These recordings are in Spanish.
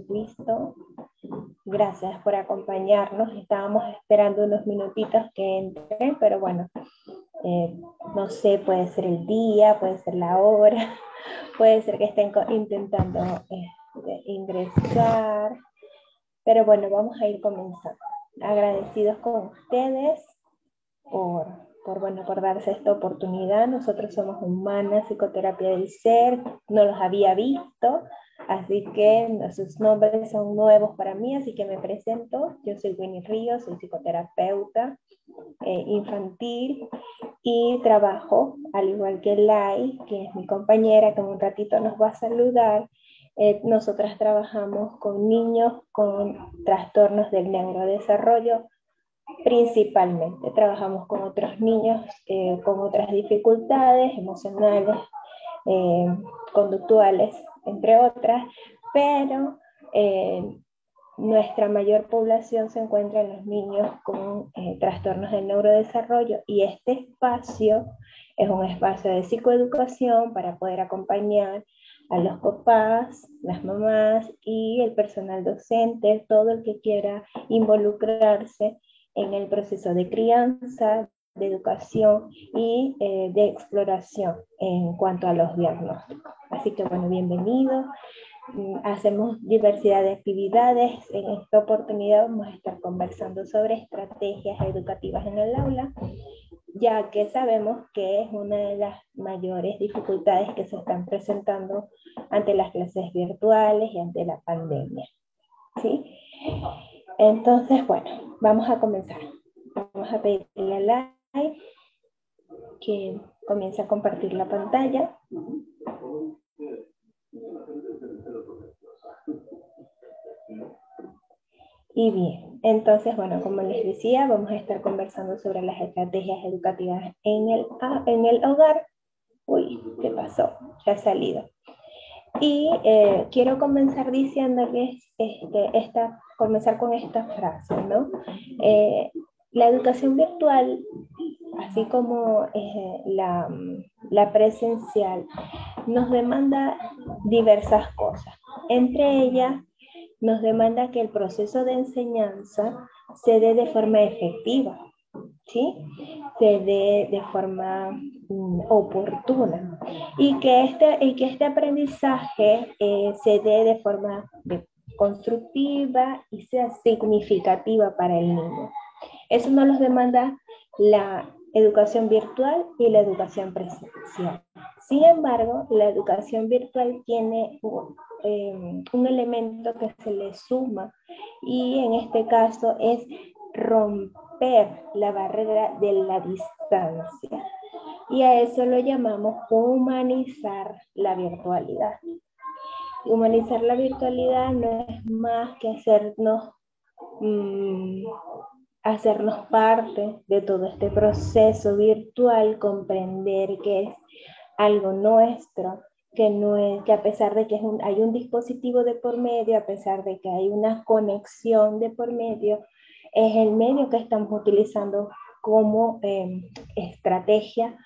visto. Gracias por acompañarnos. Estábamos esperando unos minutitos que entre, pero bueno, no sé, puede ser el día, puede ser la hora, puede ser que estén intentando ingresar, pero bueno, vamos a ir comenzando. Agradecidos con ustedes por darse esta oportunidad. Nosotros somos Humana Psicoterapia del Ser, no los había visto, así que sus nombres son nuevos para mí, así que me presento. Yo soy Winnie Ríos, soy psicoterapeuta infantil y trabajo, al igual que Lai, que es mi compañera, que en un ratito nos va a saludar. Nosotras trabajamos con niños con trastornos del neurodesarrollo. Principalmente trabajamos con otros niños con otras dificultades emocionales, eh, conductuales, entre otras, pero nuestra mayor población se encuentra en los niños con trastornos del neurodesarrollo, y este espacio es un espacio de psicoeducación para poder acompañar a los papás, las mamás y el personal docente, todo el que quiera involucrarse en el proceso de crianza, de educación y de exploración en cuanto a los diagnósticos. Así que bueno, bienvenido. Hacemos diversidad de actividades. En esta oportunidad vamos a estar conversando sobre estrategias educativas en el aula, ya que sabemos que es una de las mayores dificultades que se están presentando ante las clases virtuales y ante la pandemia. ¿Sí? Entonces, bueno, vamos a comenzar. Vamos a pedirle a Lai que comience a compartir la pantalla. Y bien, entonces, bueno, como les decía, vamos a estar conversando sobre las estrategias educativas en el hogar. Uy, ¿qué pasó? Ya ha salido. Y quiero comenzar diciéndoles, comenzar con esta frase, ¿no? La educación virtual, así como la presencial, nos demanda diversas cosas. Entre ellas, nos demanda que el proceso de enseñanza se dé de forma efectiva, ¿sí? Se dé de forma oportuna, y que este aprendizaje se dé de forma constructiva y sea significativa para el niño. Eso nos lo demanda la educación virtual y la educación presencial. Sin embargo, la educación virtual tiene un elemento que se le suma, y en este caso es romper la barrera de la distancia. Y a eso lo llamamos humanizar la virtualidad. Humanizar la virtualidad no es más que hacernos parte de todo este proceso virtual, comprender que es algo nuestro, que a pesar de que hay un dispositivo de por medio, a pesar de que hay una conexión de por medio, es el medio que estamos utilizando como estrategia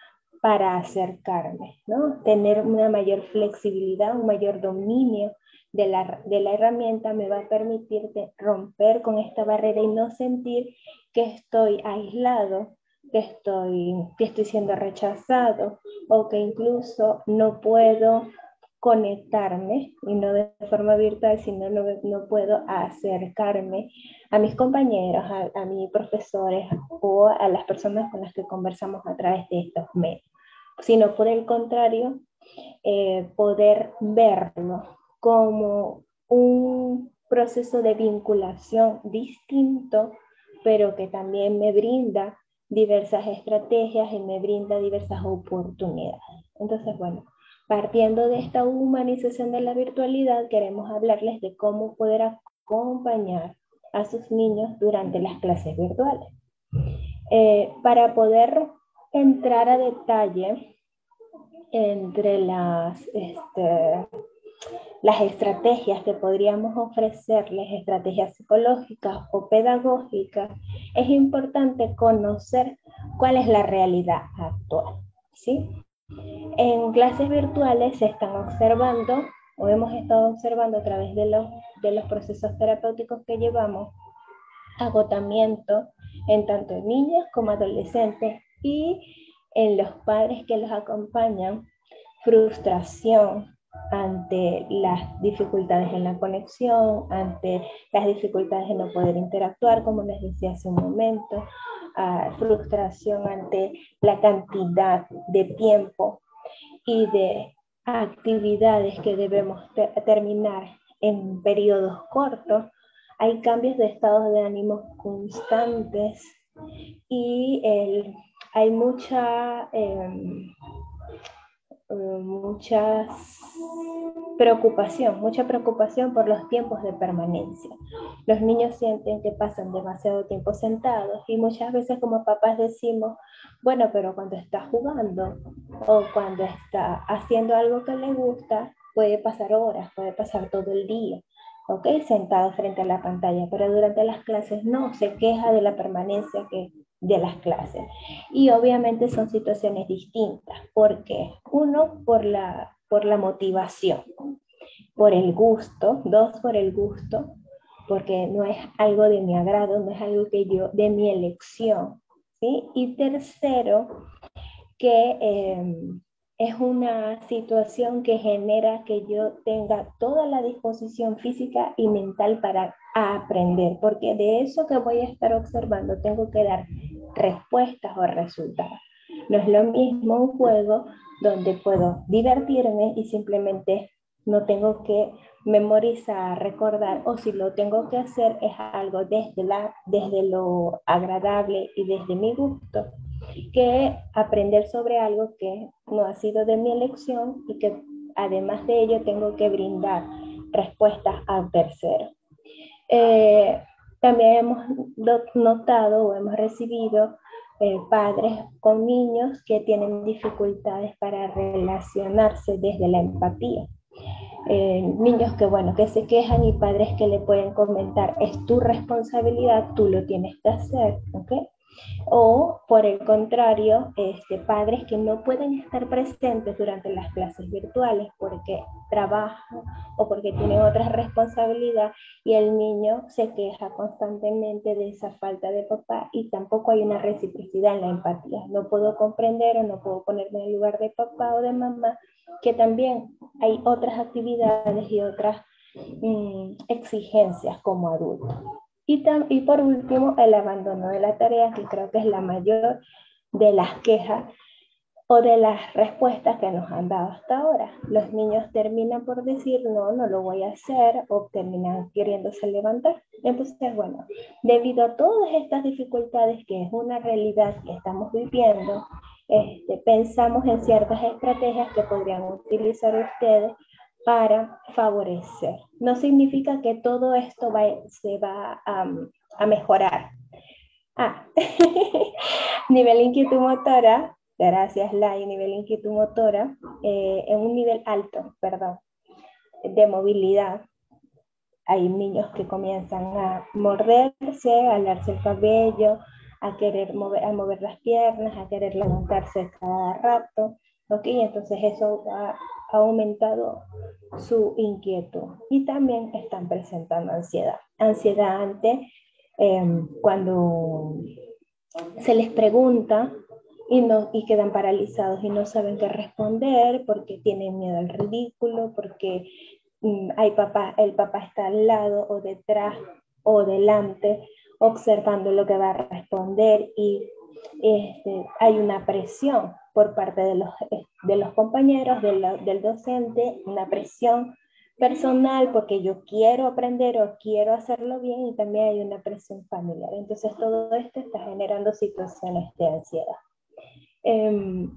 para acercarme, ¿no? Tener una mayor flexibilidad, un mayor dominio de la herramienta me va a permitir romper con esta barrera y no sentir que estoy aislado, que estoy siendo rechazado, o que incluso no puedo conectarme, y no de forma virtual, sino no puedo acercarme a mis compañeros, a mis profesores o a las personas con las que conversamos a través de estos medios, sino por el contrario, poder verlo como un proceso de vinculación distinto, pero que también me brinda diversas estrategias y me brinda diversas oportunidades. Entonces, bueno, partiendo de esta humanización de la virtualidad, queremos hablarles de cómo poder acompañar a sus niños durante las clases virtuales. Para poder entrar a detalle entre las estrategias que podríamos ofrecerles, estrategias psicológicas o pedagógicas, es importante conocer cuál es la realidad actual, ¿sí? En clases virtuales se están observando o hemos estado observando a través de los procesos terapéuticos que llevamos, agotamiento en tanto en niños como adolescentes y en los padres que los acompañan, frustración ante las dificultades en la conexión, ante las dificultades de no poder interactuar, como les decía hace un momento, frustración ante la cantidad de tiempo y de actividades que debemos terminar en periodos cortos. Hay cambios de estados de ánimo constantes y hay mucha preocupación por los tiempos de permanencia. Los niños sienten que pasan demasiado tiempo sentados y muchas veces como papás decimos, bueno, pero cuando está jugando o cuando está haciendo algo que le gusta, puede pasar horas, puede pasar todo el día, ¿ok? Sentado frente a la pantalla, pero durante las clases no, se queja de la permanencia de las clases. Y obviamente son situaciones distintas. ¿Por qué? Uno, por la motivación, por el gusto. Dos, por el gusto, porque no es algo de mi agrado, no es algo de mi elección. ¿Sí? Y tercero, que es una situación que genera que yo tenga toda la disposición física y mental para aprender, porque de eso que voy a estar observando tengo que dar respuestas o resultados. No es lo mismo un juego donde puedo divertirme y simplemente no tengo que memorizar, recordar, o si lo tengo que hacer es algo desde lo agradable y desde mi gusto, que aprender sobre algo que no ha sido de mi elección y que además de ello tengo que brindar respuestas a terceros. Eh, También hemos notado o hemos recibido padres con niños que tienen dificultades para relacionarse desde la empatía. Niños que, bueno, que se quejan y padres que le pueden comentar, es tu responsabilidad, tú lo tienes que hacer, ¿ok? O por el contrario, padres que no pueden estar presentes durante las clases virtuales porque trabajan o porque tienen otras responsabilidades y el niño se queja constantemente de esa falta de papá y tampoco hay una reciprocidad en la empatía. No puedo comprender o no puedo ponerme en el lugar de papá o de mamá, que también hay otras actividades y otras exigencias como adultos. Y por último, el abandono de la tarea, que creo que es la mayor de las quejas o de las respuestas que nos han dado hasta ahora. Los niños terminan por decir, no, no lo voy a hacer, o terminan queriéndose levantar. Entonces, bueno, debido a todas estas dificultades, que es una realidad que estamos viviendo, pensamos en ciertas estrategias que podrían utilizar ustedes para favorecer. No significa que todo esto se va a mejorar. Nivel inquietud motora, gracias Lai, nivel inquietud motora, en un nivel alto, perdón, de movilidad. Hay niños que comienzan a morderse, a alarse el cabello, a querer a mover las piernas, a querer levantarse cada rato, ¿ok? Entonces eso ha aumentado su inquietud y también están presentando ansiedad. Ansiedad ante cuando se les pregunta y quedan paralizados y no saben qué responder porque tienen miedo al ridículo, porque el papá está al lado o detrás o delante observando lo que va a responder y hay una presión por parte de los compañeros, del docente, una presión personal porque yo quiero aprender o quiero hacerlo bien y también hay una presión familiar. Entonces todo esto está generando situaciones de ansiedad.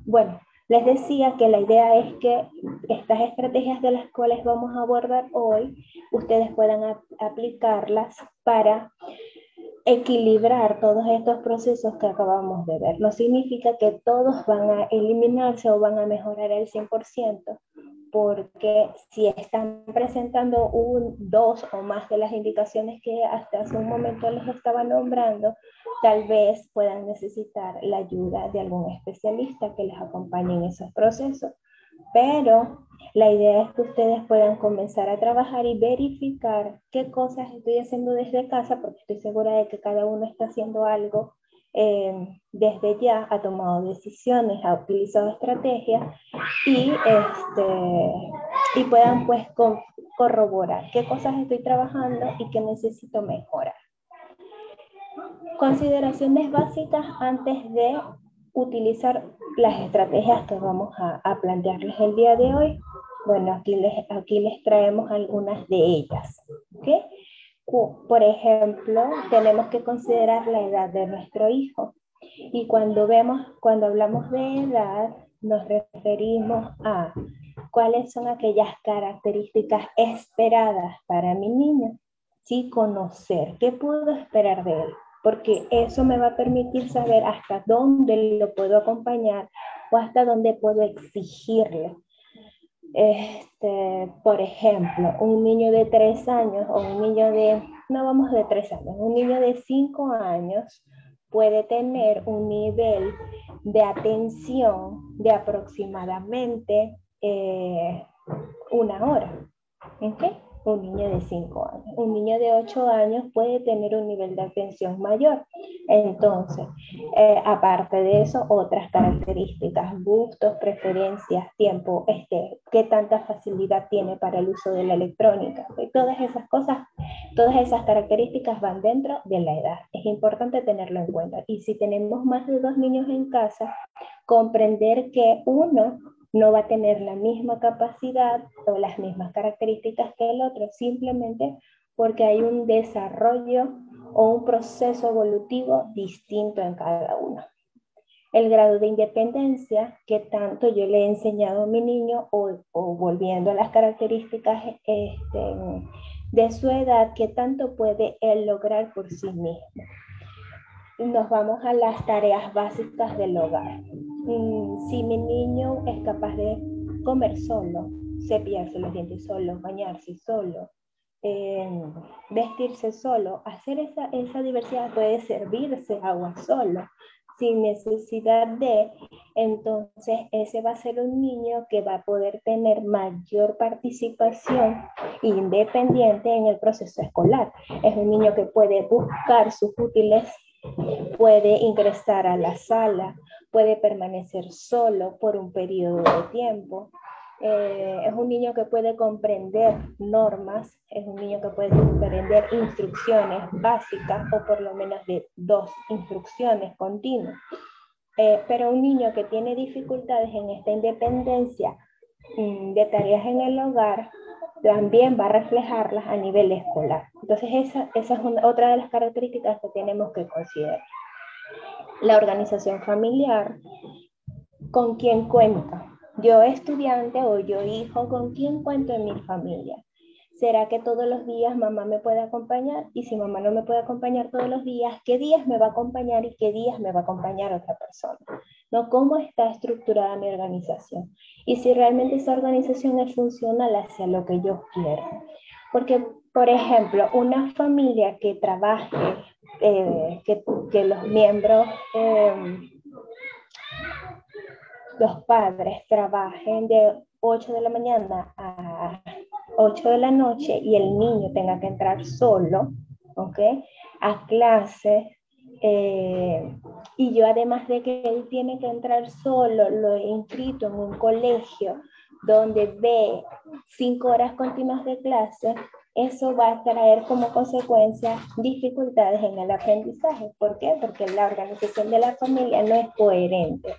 Bueno, les decía que la idea es que estas estrategias de las cuales vamos a abordar hoy, ustedes puedan aplicarlas para equilibrar todos estos procesos que acabamos de ver. No significa que todos van a eliminarse o van a mejorar al 100%, porque si están presentando dos o más de las indicaciones que hasta hace un momento les estaba nombrando, tal vez puedan necesitar la ayuda de algún especialista que les acompañe en esos procesos. pero la idea es que ustedes puedan comenzar a trabajar y verificar qué cosas estoy haciendo desde casa, porque estoy segura de que cada uno está haciendo algo desde ya, ha tomado decisiones, ha utilizado estrategias y puedan pues corroborar qué cosas estoy trabajando y qué necesito mejorar. Consideraciones básicas antes de utilizar las estrategias que vamos a plantearles el día de hoy. Bueno, aquí les traemos algunas de ellas. ¿Okay? Por ejemplo, tenemos que considerar la edad de nuestro hijo. Y cuando hablamos de edad, nos referimos a cuáles son aquellas características esperadas para mi niño. Sí, conocer qué puedo esperar de él, porque eso me va a permitir saber hasta dónde lo puedo acompañar o hasta dónde puedo exigirle. Por ejemplo, un niño de 3 años o un niño no vamos de 3 años, un niño de 5 años puede tener un nivel de atención de aproximadamente 1 hora. ¿Okay? Un niño de 5 años. Un niño de 8 años puede tener un nivel de atención mayor. Entonces, aparte de eso, otras características, gustos, preferencias, tiempo, qué tanta facilidad tiene para el uso de la electrónica. ¿Okay? Todas esas cosas, todas esas características van dentro de la edad. Es importante tenerlo en cuenta. Y si tenemos más de 2 niños en casa, comprender que uno no va a tener la misma capacidad o las mismas características que el otro, simplemente porque hay un desarrollo o un proceso evolutivo distinto en cada uno. El grado de independencia que tanto yo le he enseñado a mi niño o volviendo a las características de su edad, que tanto puede él lograr por sí mismo. Nos vamos a las tareas básicas del hogar. Si mi niño es capaz de comer solo, cepillarse los dientes solo, bañarse solo, vestirse solo, hacer esa diversidad, puede servirse agua solo, sin necesidad de, entonces ese va a ser un niño que va a poder tener mayor participación independiente en el proceso escolar. Es un niño que puede buscar sus útiles, puede ingresar a la sala, puede permanecer solo por un periodo de tiempo. Es un niño que puede comprender normas, es un niño que puede comprender instrucciones básicas o por lo menos de 2 instrucciones continuas. Pero un niño que tiene dificultades en esta independencia de tareas en el hogar, también va a reflejarlas a nivel escolar. Entonces esa es otra de las características que tenemos que considerar. La organización familiar, ¿con quién cuento? Yo estudiante o yo hijo, ¿con quién cuento en mi familia? ¿Será que todos los días mamá me puede acompañar? Y si mamá no me puede acompañar todos los días, ¿qué días me va a acompañar y qué días me va a acompañar otra persona? ¿No? ¿Cómo está estructurada mi organización? Y si realmente esa organización es funcional hacia lo que yo quiero. Porque, por ejemplo, una familia que trabaje, que los miembros, los padres trabajen de 8 de la mañana a 8 de la noche y el niño tenga que entrar solo, ¿ok? A clase, y yo además de que él tiene que entrar solo, lo he inscrito en un colegio donde ve 5 horas continuas de clase, eso va a traer como consecuencia dificultades en el aprendizaje. ¿Por qué? Porque la organización de la familia no es coherente.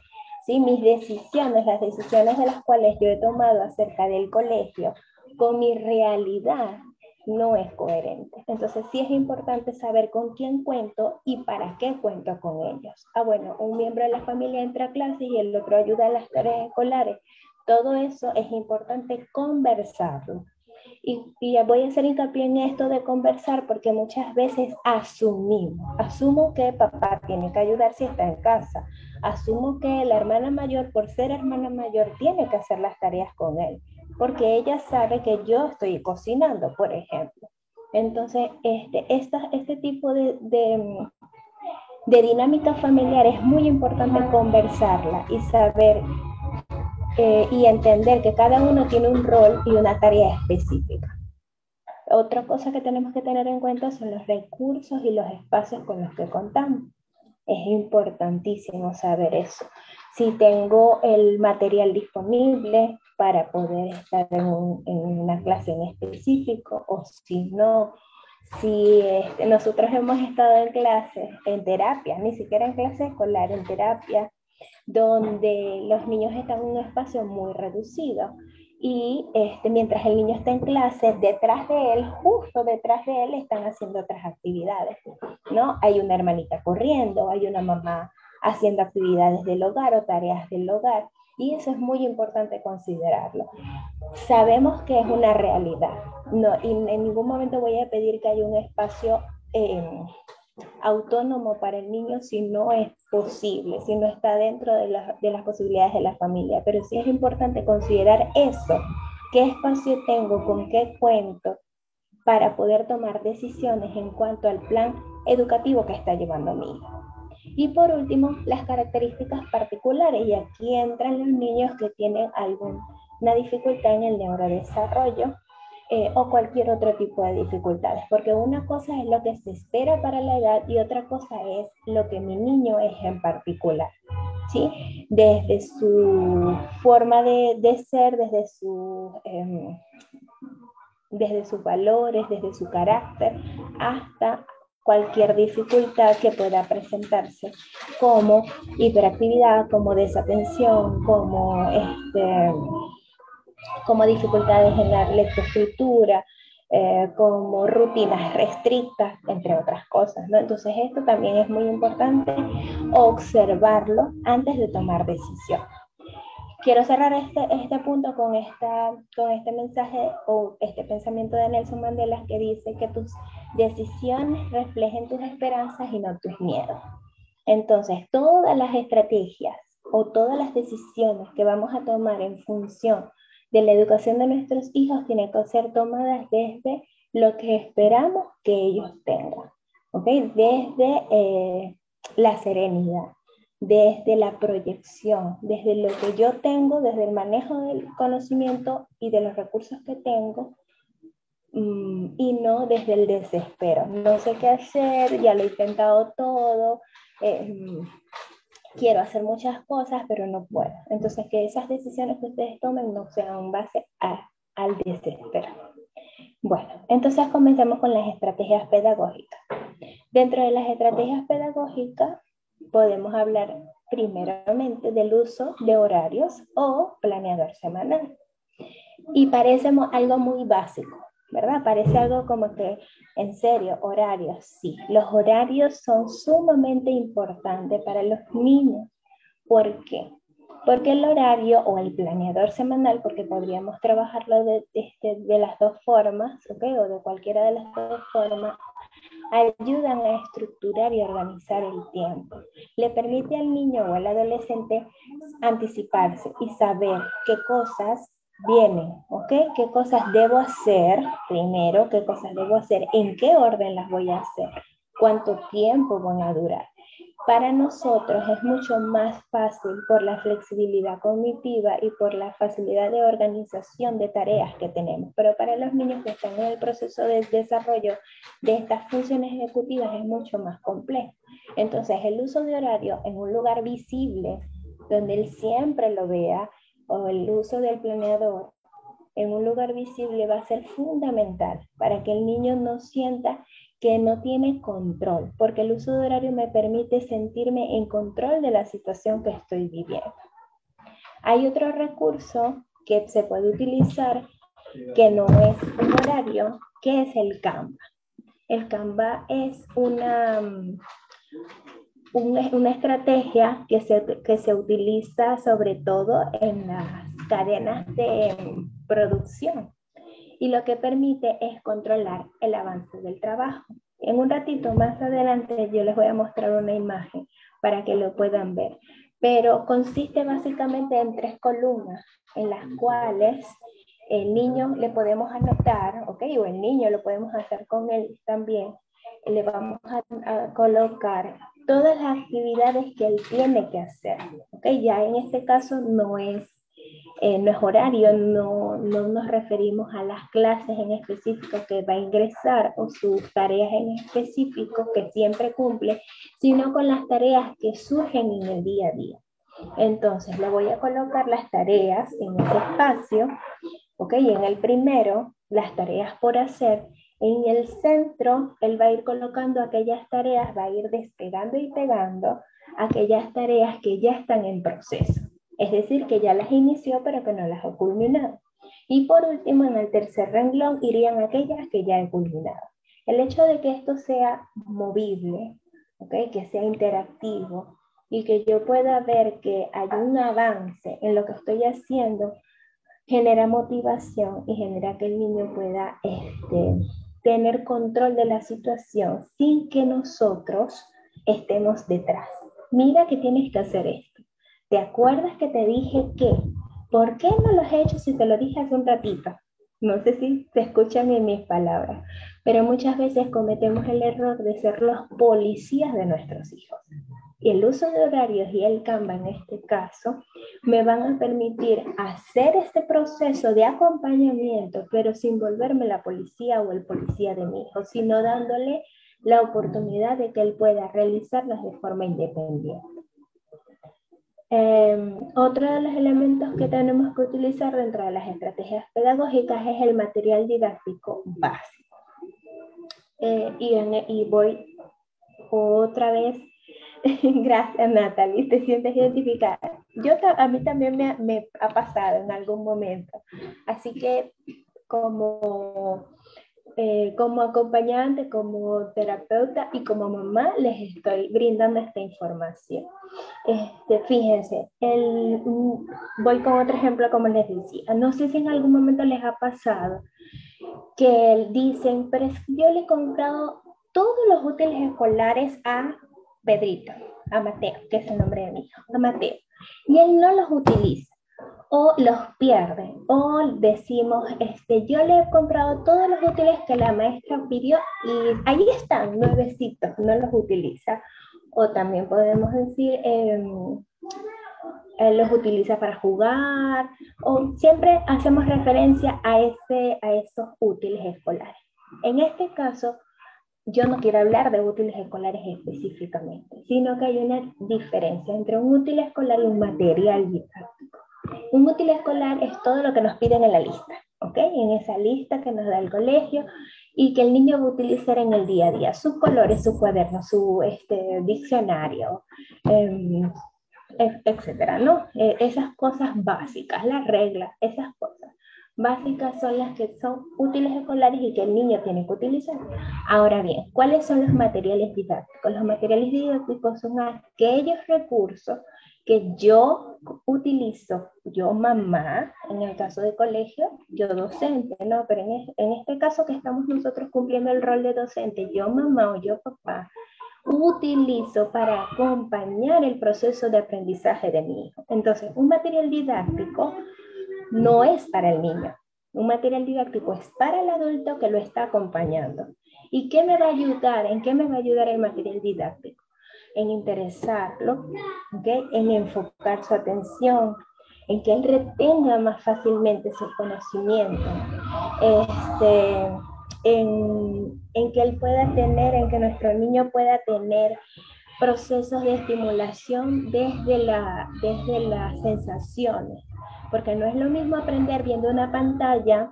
¿Sí? Mis decisiones, las decisiones de las cuales yo he tomado acerca del colegio, con mi realidad no es coherente. Entonces sí es importante saber con quién cuento y para qué cuento con ellos. Bueno, un miembro de la familia entra a clase y el otro ayuda a las tareas escolares. Todo eso es importante conversarlo. Y voy a hacer hincapié en esto de conversar porque muchas veces asumo que papá tiene que ayudar si está en casa, asumo que la hermana mayor, por ser hermana mayor, tiene que hacer las tareas con él, porque ella sabe que yo estoy cocinando, por ejemplo. Entonces, este tipo de dinámica familiar es muy importante conversarla y saber y entender que cada uno tiene un rol y una tarea específica. Otra cosa que tenemos que tener en cuenta son los recursos y los espacios con los que contamos. Es importantísimo saber eso. Si tengo el material disponible para poder estar en una clase en específico, o si no, si nosotros hemos estado en clases, en terapia, ni siquiera en clase escolar, en terapia, donde los niños están en un espacio muy reducido y mientras el niño está en clase, detrás de él, justo detrás de él, están haciendo otras actividades, ¿no? Hay una hermanita corriendo, hay una mamá haciendo actividades del hogar o tareas del hogar, y eso es muy importante considerarlo. Sabemos que es una realidad, no, y en ningún momento voy a pedir que haya un espacio autónomo para el niño si no es posible, si no está dentro de las posibilidades de la familia. Pero sí es importante considerar eso, qué espacio tengo, con qué cuento, para poder tomar decisiones en cuanto al plan educativo que está llevando mi hijo. Y por último, las características particulares, y aquí entran los niños que tienen alguna dificultad en el neurodesarrollo, o cualquier otro tipo de dificultades, porque una cosa es lo que se espera para la edad y otra cosa es lo que mi niño es en particular, ¿sí? Desde su forma de ser, desde sus valores, desde su carácter, hasta cualquier dificultad que pueda presentarse, como hiperactividad, como desatención, como dificultades en la lectoescritura, como rutinas restrictas, entre otras cosas, ¿no? Entonces esto también es muy importante observarlo antes de tomar decisión. Quiero cerrar este punto con este mensaje o este pensamiento de Nelson Mandela, que dice que tus decisiones reflejen tus esperanzas y no tus miedos. Entonces, todas las estrategias o todas las decisiones que vamos a tomar en función de la educación de nuestros hijos tienen que ser tomadas desde lo que esperamos que ellos tengan, ¿ok? Desde la serenidad, desde la proyección, desde lo que yo tengo, desde el manejo del conocimiento y de los recursos que tengo, y no desde el desespero. No sé qué hacer, ya lo he intentado todo, quiero hacer muchas cosas, pero no puedo. Entonces, que esas decisiones que ustedes tomen no sean en base al desespero. Bueno, entonces comencemos con las estrategias pedagógicas. Dentro de las estrategias pedagógicas podemos hablar primeramente del uso de horarios o planeador semanal. Y parece algo muy básico, ¿verdad? Parece algo como que, en serio, horarios, sí. Los horarios son sumamente importantes para los niños. ¿Por qué? Porque el horario o el planeador semanal, porque podríamos trabajarlo de las dos formas, ¿ok? O de cualquiera de las dos formas, ayudan a estructurar y organizar el tiempo. Le permite al niño o al adolescente anticiparse y saber qué cosas vienen, ¿ok? ¿Qué cosas debo hacer primero? ¿Qué cosas debo hacer? ¿En qué orden las voy a hacer? ¿Cuánto tiempo van a durar? Para nosotros es mucho más fácil por la flexibilidad cognitiva y por la facilidad de organización de tareas que tenemos, pero para los niños que están en el proceso de desarrollo de estas funciones ejecutivas es mucho más complejo. Entonces, el uso de horario en un lugar visible, donde él siempre lo vea, o el uso del planeador en un lugar visible va a ser fundamental para que el niño no sienta que no tiene control, porque el uso de horario me permite sentirme en control de la situación que estoy viviendo. Hay otro recurso que se puede utilizar que no es un horario, que es el Canva. El Canva es una estrategia que se utiliza sobre todo en las cadenas de producción, y lo que permite es controlar el avance del trabajo. En un ratito más adelante yo les voy a mostrar una imagen para que lo puedan ver, pero consiste básicamente en 3 columnas en las cuales el niño le podemos anotar, ¿ok? O el niño lo podemos hacer con él también. Le vamos a colocar todas las actividades que él tiene que hacer, ¿ok? Ya en este caso no es no es horario, no nos referimos a las clases en específico que va a ingresar o sus tareas en específico que siempre cumple, sino con las tareas que surgen en el día a día. Entonces, le voy a colocar las tareas en ese espacio, ¿ok? En el primero, las tareas por hacer. En el centro, él va a ir colocando aquellas tareas, va a ir despegando y pegando aquellas tareas que ya están en proceso. Es decir, que ya las inició, pero que no las ha culminado. Y por último, en el tercer renglón, irían aquellas que ya he culminado. El hecho de que esto sea movible, ¿ok? Que sea interactivo, y que yo pueda ver que hay un avance en lo que estoy haciendo, genera motivación y genera que el niño pueda tener control de la situación sin que nosotros estemos detrás. Mira que tienes que hacer esto. ¿Te acuerdas que te dije que? ¿Por qué no lo has hecho si te lo dije hace un ratito? No sé si se escuchan en mis palabras, pero muchas veces cometemos el error de ser los policías de nuestros hijos. Y el uso de horarios y el Canva en este caso me van a permitir hacer este proceso de acompañamiento, pero sin volverme la policía o el policía de mi hijo, sino dándole la oportunidad de que él pueda realizarlas de forma independiente. Otro de los elementos que tenemos que utilizar dentro de las estrategias pedagógicas es el material didáctico básico. Y voy otra vez. Gracias, Natalie, te sientes identificada. A mí también me ha pasado en algún momento. Así que como acompañante, como terapeuta y como mamá, les estoy brindando esta información. Fíjense, voy con otro ejemplo, como les decía. No sé si en algún momento les ha pasado que dicen, pero es que yo le he comprado todos los útiles escolares a Pedrito, a Mateo, que es el nombre de mi hijo, a Mateo, y él no los utiliza, o los pierde, o decimos, yo le he comprado todos los útiles que la maestra pidió y ahí están, nuevecitos, no los utiliza. O también podemos decir, los utiliza para jugar, o siempre hacemos referencia a esos útiles escolares. En este caso, yo no quiero hablar de útiles escolares específicamente, sino que hay una diferencia entre un útil escolar y un material didáctico. Un útil escolar es todo lo que nos piden en la lista, ¿ok? En esa lista que nos da el colegio y que el niño va a utilizar en el día a día. Sus colores, su cuaderno, su diccionario, etcétera, ¿no? Esas cosas básicas, las reglas, esas cosas básicas son las que son útiles escolares y que el niño tiene que utilizar. Ahora bien, ¿cuáles son los materiales didácticos? Los materiales didácticos son aquellos recursos que yo utilizo, yo mamá, en el caso de colegio, yo docente, ¿no? Pero en este caso que estamos nosotros cumpliendo el rol de docente, yo mamá o yo papá, utilizo para acompañar el proceso de aprendizaje de mi hijo. Entonces, un material didáctico no es para el niño. Un material didáctico es para el adulto que lo está acompañando. ¿Y qué me va a ayudar? ¿En qué me va a ayudar el material didáctico? En interesarlo, ¿okay? En enfocar su atención, en que él retenga más fácilmente sus conocimientos, en que él pueda tener, en que nuestro niño pueda tener procesos de estimulación desde las sensaciones, porque no es lo mismo aprender viendo una pantalla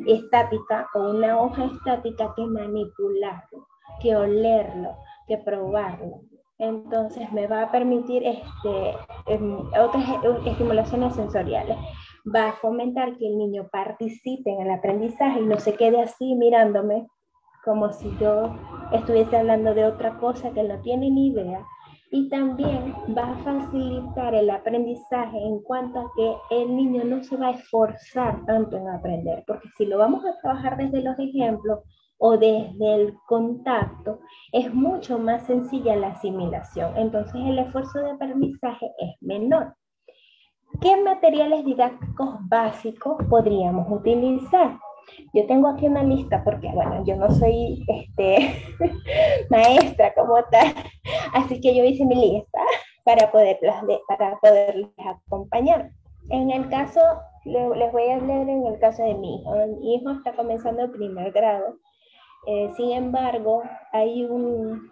estática o una hoja estática que manipularlo, que olerlo, que probarlo. Entonces me va a permitir otras estimulaciones sensoriales. Va a fomentar que el niño participe en el aprendizaje y no se quede así mirándome como si yo estuviese hablando de otra cosa que no tiene ni idea. Y también va a facilitar el aprendizaje en cuanto a que el niño no se va a esforzar tanto en aprender, porque si lo vamos a trabajar desde los ejemplos o desde el contacto, es mucho más sencilla la asimilación. Entonces el esfuerzo de aprendizaje es menor. ¿Qué materiales didácticos básicos podríamos utilizar? Yo tengo aquí una lista porque, bueno, yo no soy maestra como tal, así que yo hice mi lista para poderles acompañar. En el caso, les voy a hablar en el caso de mi hijo. Mi hijo está comenzando el primer grado. Sin embargo, hay un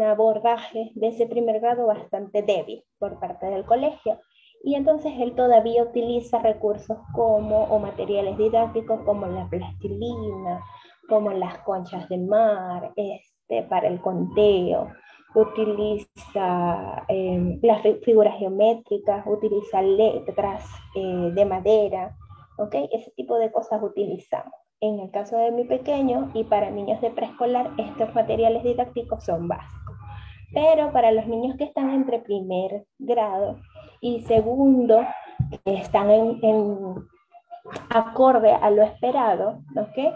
abordaje de ese primer grado bastante débil por parte del colegio. Y entonces él todavía utiliza recursos como, o materiales didácticos como la plastilina, como las conchas de mar, para el conteo, utiliza las figuras geométricas, utiliza letras de madera, ¿ok? Ese tipo de cosas utilizamos. En el caso de mi pequeño y para niños de preescolar, estos materiales didácticos son básicos. Pero para los niños que están entre primer grado y segundo, que están acorde a lo esperado, ¿ok?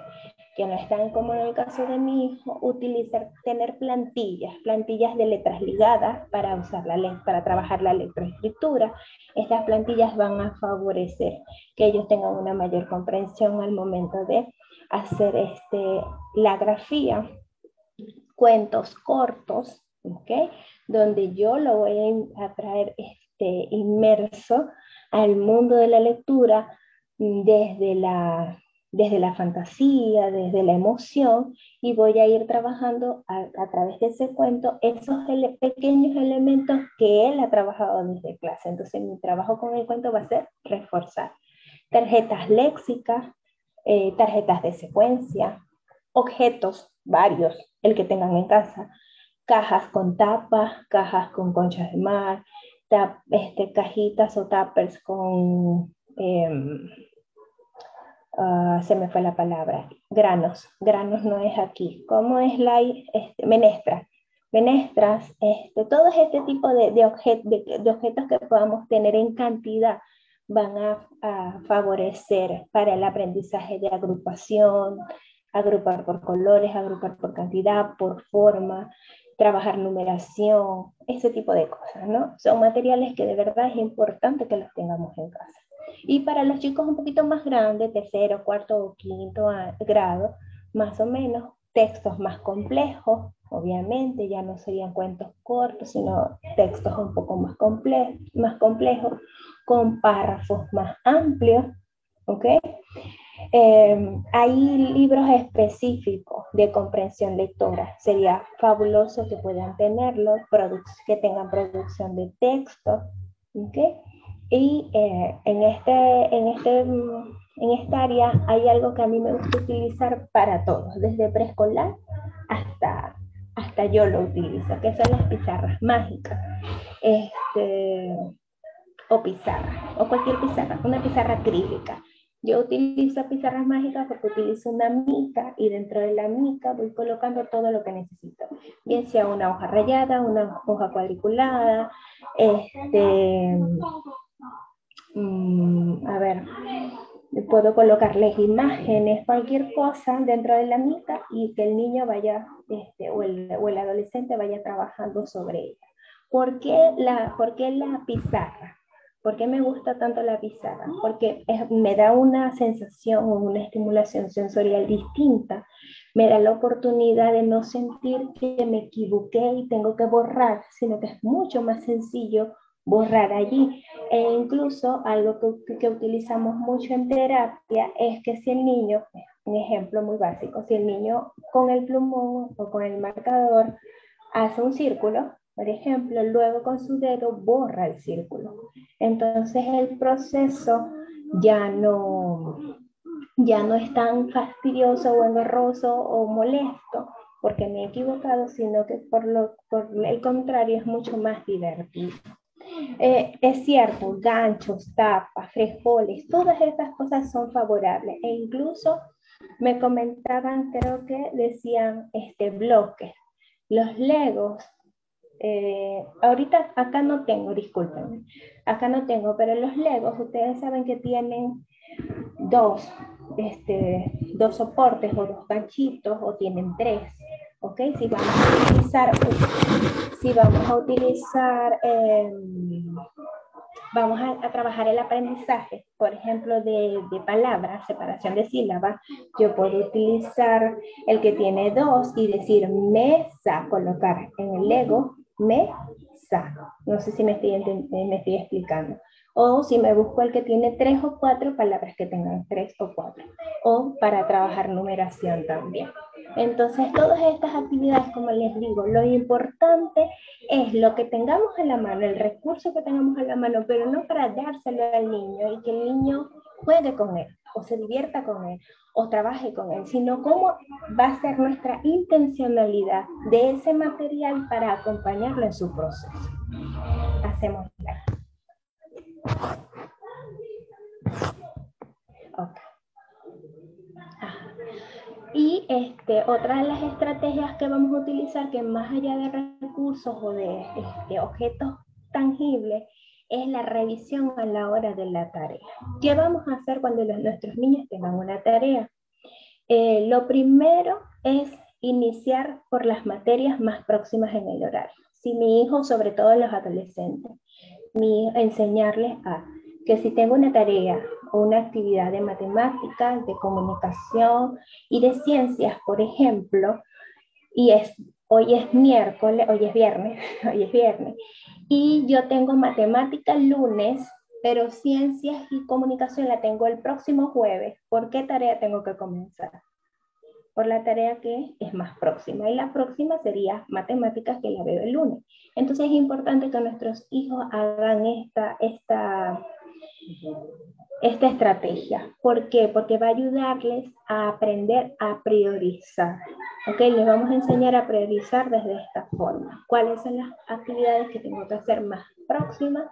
Que no están como en el caso de mi hijo, tener plantillas de letras ligadas para usar para trabajar la lectoescritura. Estas plantillas van a favorecer que ellos tengan una mayor comprensión al momento de hacer la grafía, cuentos cortos, ¿ok? Donde yo lo voy a traer inmerso al mundo de la lectura desde la fantasía, desde la emoción, y voy a ir trabajando a través de ese cuento esos pequeños elementos que él ha trabajado desde clase. Entonces mi trabajo con el cuento va a ser reforzar tarjetas léxicas, tarjetas de secuencia, objetos varios, el que tengan en casa, cajas con tapas, cajas con conchas de mar, cajitas o tuppers con, se me fue la palabra, granos no es aquí, ¿cómo es menestras? Menestras, todo este tipo de objetos que podamos tener en cantidad van a favorecer para el aprendizaje de agrupación, agrupar por colores, agrupar por cantidad, por forma, trabajar numeración, ese tipo de cosas, ¿no? Son materiales que de verdad es importante que los tengamos en casa. Y para los chicos un poquito más grandes, tercero, cuarto o quinto grado, más o menos, textos más complejos, obviamente, ya no serían cuentos cortos, sino textos un poco más complejos, con párrafos más amplios, ¿ok? Hay libros específicos de comprensión lectora. Sería fabuloso que puedan tenerlos, que tengan producción de texto, ¿ok? Y en esta área hay algo que a mí me gusta utilizar para todos, desde preescolar hasta yo lo utilizo, que son las pizarras mágicas, o pizarra, o cualquier pizarra, una pizarra acrílica. Yo utilizo pizarras mágicas porque utilizo una mica y dentro de la mica voy colocando todo lo que necesito, bien sea una hoja rayada, una hoja cuadriculada, a ver, puedo colocarles imágenes, cualquier cosa dentro de la mica y que el niño vaya, o el adolescente vaya trabajando sobre ella. ¿Por qué la pizarra? ¿Por qué me gusta tanto la pizarra? Porque me da una sensación o una estimulación sensorial distinta. Me da la oportunidad de no sentir que me equivoqué y tengo que borrar, sino que es mucho más sencillo borrar allí. E incluso algo que utilizamos mucho en terapia es que si el niño, un ejemplo muy básico, si el niño con el plumón o con el marcador hace un círculo, por ejemplo, luego con su dedo borra el círculo. Entonces el proceso ya no es tan fastidioso o engorroso o molesto porque me he equivocado, sino que por el contrario es mucho más divertido. Es cierto, ganchos, tapas, frijoles, todas estas cosas son favorables e incluso me comentaban, creo que decían bloques. Los legos, ahorita acá no tengo, discúlpenme, acá no tengo, pero los legos ustedes saben que tienen dos soportes o dos ganchitos o tienen tres, ¿ok? Si vamos a utilizar, vamos a trabajar el aprendizaje, por ejemplo, de palabras, separación de sílabas, yo puedo utilizar el que tiene dos y decir mesa, colocar en el Lego mesa. No sé si me estoy explicando. O si me busco el que tiene 3 o 4, palabras que tengan 3 o 4. O para trabajar numeración también. Entonces, todas estas actividades, como les digo, lo importante es lo que tengamos a la mano, el recurso que tengamos a la mano, pero no para dárselo al niño y que el niño juegue con él, o se divierta con él, o trabaje con él, sino cómo va a ser nuestra intencionalidad de ese material para acompañarlo en su proceso. Hacemos la. Okay. Y otra de las estrategias que vamos a utilizar, que más allá de recursos o de objetos tangibles, es la revisión a la hora de la tarea. ¿Qué vamos a hacer cuando nuestros niños tengan una tarea? Lo primero es iniciar por las materias más próximas en el horario. Si mi hijo, sobre todo los adolescentes, enseñarles a que si tengo una tarea o una actividad de matemáticas, de comunicación y de ciencias, por ejemplo, y hoy es miércoles, hoy es viernes, y yo tengo matemáticas lunes, pero ciencias y comunicación la tengo el próximo jueves, ¿por qué tarea tengo que comenzar? Por la tarea que es más próxima, y la próxima sería matemáticas, que la veo el lunes. Entonces es importante que nuestros hijos hagan esta estrategia. ¿Por qué? Porque va a ayudarles a aprender a priorizar. ¿Ok? Les vamos a enseñar a priorizar desde esta forma. ¿Cuáles son las actividades que tengo que hacer más próximas?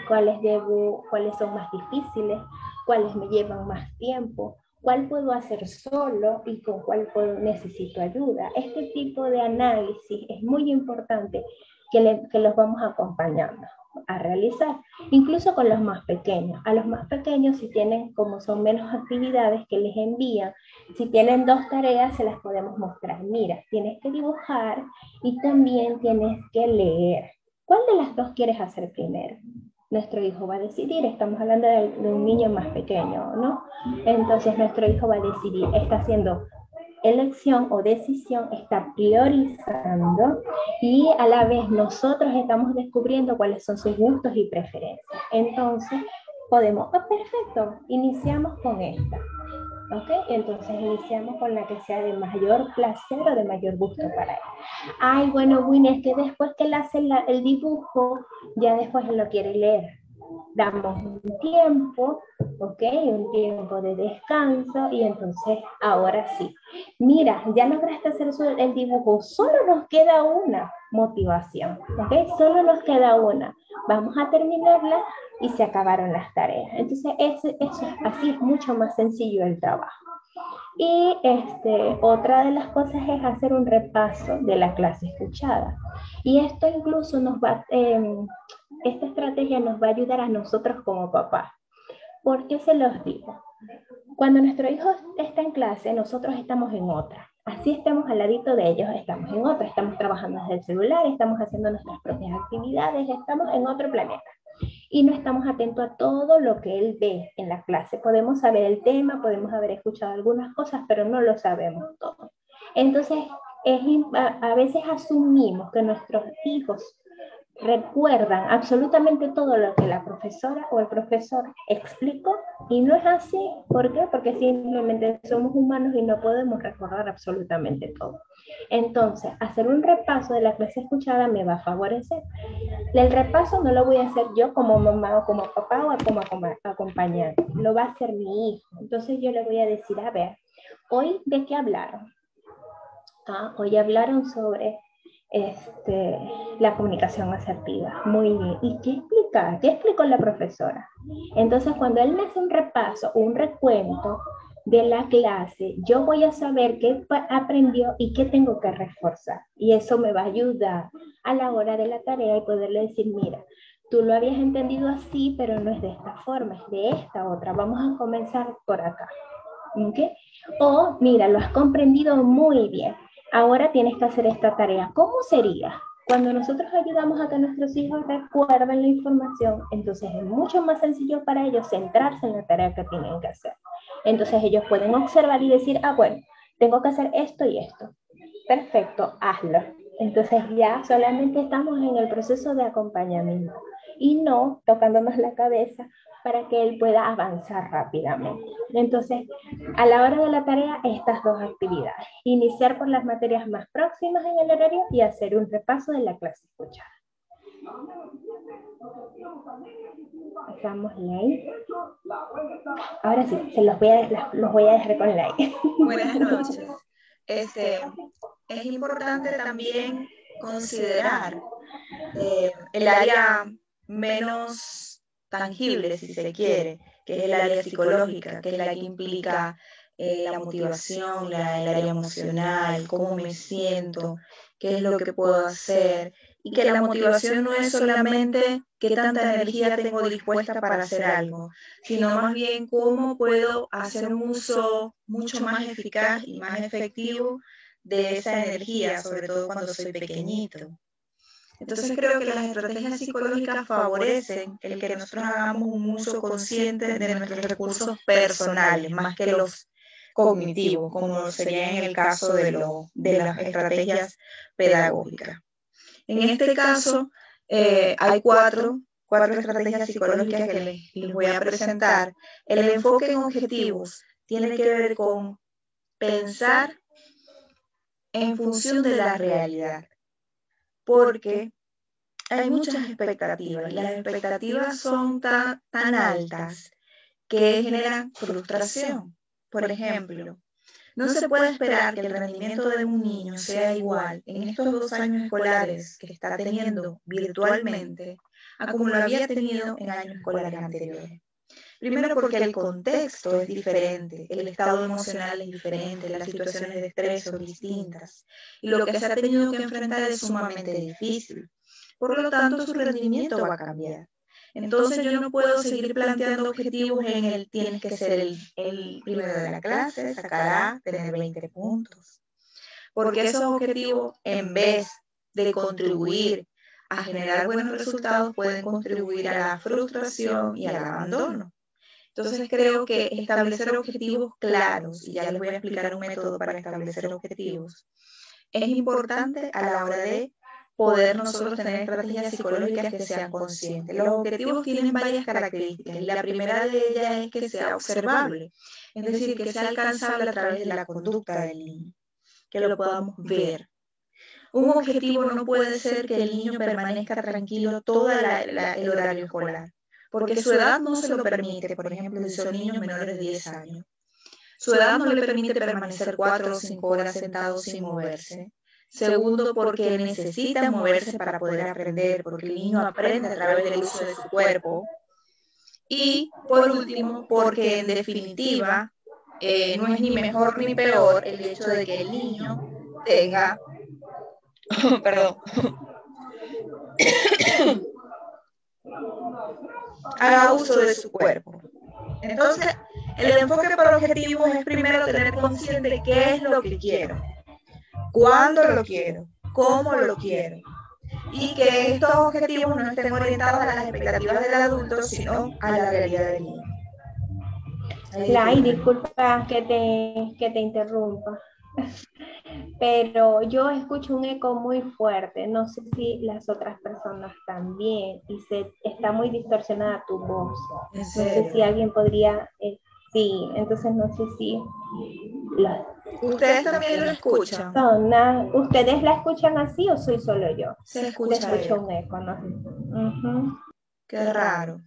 ¿Cuáles son más difíciles? ¿Cuáles me llevan más tiempo? ¿Cuál puedo hacer solo y con cuál necesito ayuda? Este tipo de análisis es muy importante que los vamos acompañando a realizar, incluso con los más pequeños. A los más pequeños, si tienen, como son menos actividades que les envían, si tienen 2 tareas, se las podemos mostrar. Mira, tienes que dibujar y también tienes que leer. ¿Cuál de las 2 quieres hacer primero? Nuestro hijo va a decidir, estamos hablando de un niño más pequeño, ¿no? Entonces nuestro hijo va a decidir, está haciendo elección o decisión, está priorizando, y a la vez nosotros estamos descubriendo cuáles son sus gustos y preferencias. Entonces podemos, perfecto, iniciamos con esta. ¿Ok? Entonces iniciamos con la que sea de mayor placer o de mayor gusto para él. Ay, bueno, Winnie, es que después que él hace el dibujo, ya después él lo quiere leer. Damos un tiempo, ¿ok? Un tiempo de descanso, y entonces ahora sí. Mira, ya lograste hacer el dibujo, solo nos queda una motivación, ¿ok? Solo nos queda una. Vamos a terminarla y se acabaron las tareas. Entonces, así es mucho más sencillo el trabajo. Y otra de las cosas es hacer un repaso de la clase escuchada. Y esto incluso esta estrategia nos va a ayudar a nosotros como papás. ¿Por qué se los digo? Cuando nuestro hijo está en clase, nosotros estamos en otra. Así estemos al ladito de ellos, estamos en otra. Estamos trabajando desde el celular, estamos haciendo nuestras propias actividades, estamos en otro planeta. Y no estamos atentos a todo lo que él ve en la clase. Podemos saber el tema, podemos haber escuchado algunas cosas, pero no lo sabemos todo. Entonces, a veces asumimos que nuestros hijos recuerdan absolutamente todo lo que la profesora o el profesor explicó, y no es así. ¿Por qué? Porque simplemente somos humanos y no podemos recordar absolutamente todo. Entonces, hacer un repaso de la clase escuchada me va a favorecer. El repaso no lo voy a hacer yo como mamá o como papá o como acompañante, lo va a hacer mi hijo. Entonces yo le voy a decir, a ver, ¿hoy de qué hablaron? Hoy hablaron sobre la comunicación asertiva. Muy bien. ¿Y qué explica? ¿Qué explicó la profesora? Entonces, cuando él me hace un repaso, un recuento de la clase, yo voy a saber qué aprendió y qué tengo que reforzar. Y eso me va a ayudar a la hora de la tarea y poderle decir, mira, tú lo habías entendido así, pero no es de esta forma, es de esta otra. Vamos a comenzar por acá. ¿Okay? O, mira, lo has comprendido muy bien. Ahora tienes que hacer esta tarea. ¿Cómo sería? Cuando nosotros ayudamos a que nuestros hijos recuerden la información, entonces es mucho más sencillo para ellos centrarse en la tarea que tienen que hacer. Entonces ellos pueden observar y decir, bueno, tengo que hacer esto y esto. Perfecto, hazlo. Entonces ya solamente estamos en el proceso de acompañamiento. y no tocándonos la cabeza para que él pueda avanzar rápidamente. Entonces, a la hora de la tarea, estas dos actividades. Iniciar por las materias más próximas en el horario y hacer un repaso de la clase escuchada. Hagamos like. Ahora sí, los voy a dejar con like. Buenas noches. Es importante también considerar el área menos tangible, si se quiere, que es el área psicológica, que es la que implica la motivación, el área emocional, cómo me siento, qué es lo que puedo hacer, y que la motivación no es solamente qué tanta energía tengo dispuesta para hacer algo, sino más bien cómo puedo hacer un uso mucho más eficaz y más efectivo de esa energía, sobre todo cuando soy pequeñito. Entonces creo que las estrategias psicológicas favorecen el que nosotros hagamos un uso consciente de nuestros recursos personales, más que los cognitivos, como sería en el caso de las estrategias pedagógicas. En este caso, hay cuatro estrategias psicológicas que les voy a presentar. El enfoque en objetivos tiene que ver con pensar en función de la realidad, porque hay muchas expectativas y las expectativas son tan altas que generan frustración. Por ejemplo, no se puede esperar que el rendimiento de un niño sea igual en estos 2 años escolares que está teniendo virtualmente a como lo había tenido en años escolares anteriores. Primero porque el contexto es diferente, el estado emocional es diferente, las situaciones de estrés son distintas y lo que se ha tenido que enfrentar es sumamente difícil. Por lo tanto, su rendimiento va a cambiar. Entonces yo no puedo seguir planteando objetivos en el tienes que ser el primero de la clase, sacar A, tener 20 puntos. Porque esos objetivos, en vez de contribuir a generar buenos resultados, pueden contribuir a la frustración y al abandono. Entonces creo que establecer objetivos claros, y ya les voy a explicar un método para establecer objetivos, es importante a la hora de poder nosotros tener estrategias psicológicas que sean conscientes. Los objetivos tienen varias características y la primera de ellas es que sea observable, es decir, que sea alcanzable a través de la conducta del niño, que lo podamos ver. Un objetivo no puede ser que el niño permanezca tranquilo todo el horario escolar, porque su edad no se lo permite, por ejemplo, si son niños menores de 10 años. Su edad no le permite permanecer 4 o 5 horas sentado sin moverse. Segundo, porque necesita moverse para poder aprender, porque el niño aprende a través del uso de su cuerpo. Y por último, porque en definitiva no es ni mejor ni peor el hecho de que el niño tenga, perdón, haga uso de su cuerpo. Entonces, el enfoque para objetivos es primero tener consciente de qué es lo que quiero, cuándo lo quiero, cómo lo quiero, y que estos objetivos no estén orientados a las expectativas del adulto, sino a la realidad del niño. Lai, disculpa que te interrumpa, pero yo escucho un eco muy fuerte. No sé si las otras personas también, y está muy distorsionada tu voz. No sé si alguien podría, sí, entonces no sé si... ¿Ustedes también lo escuchan? ¿Ustedes la escuchan así o soy solo yo? Se escucha un eco, ¿no? Qué raro.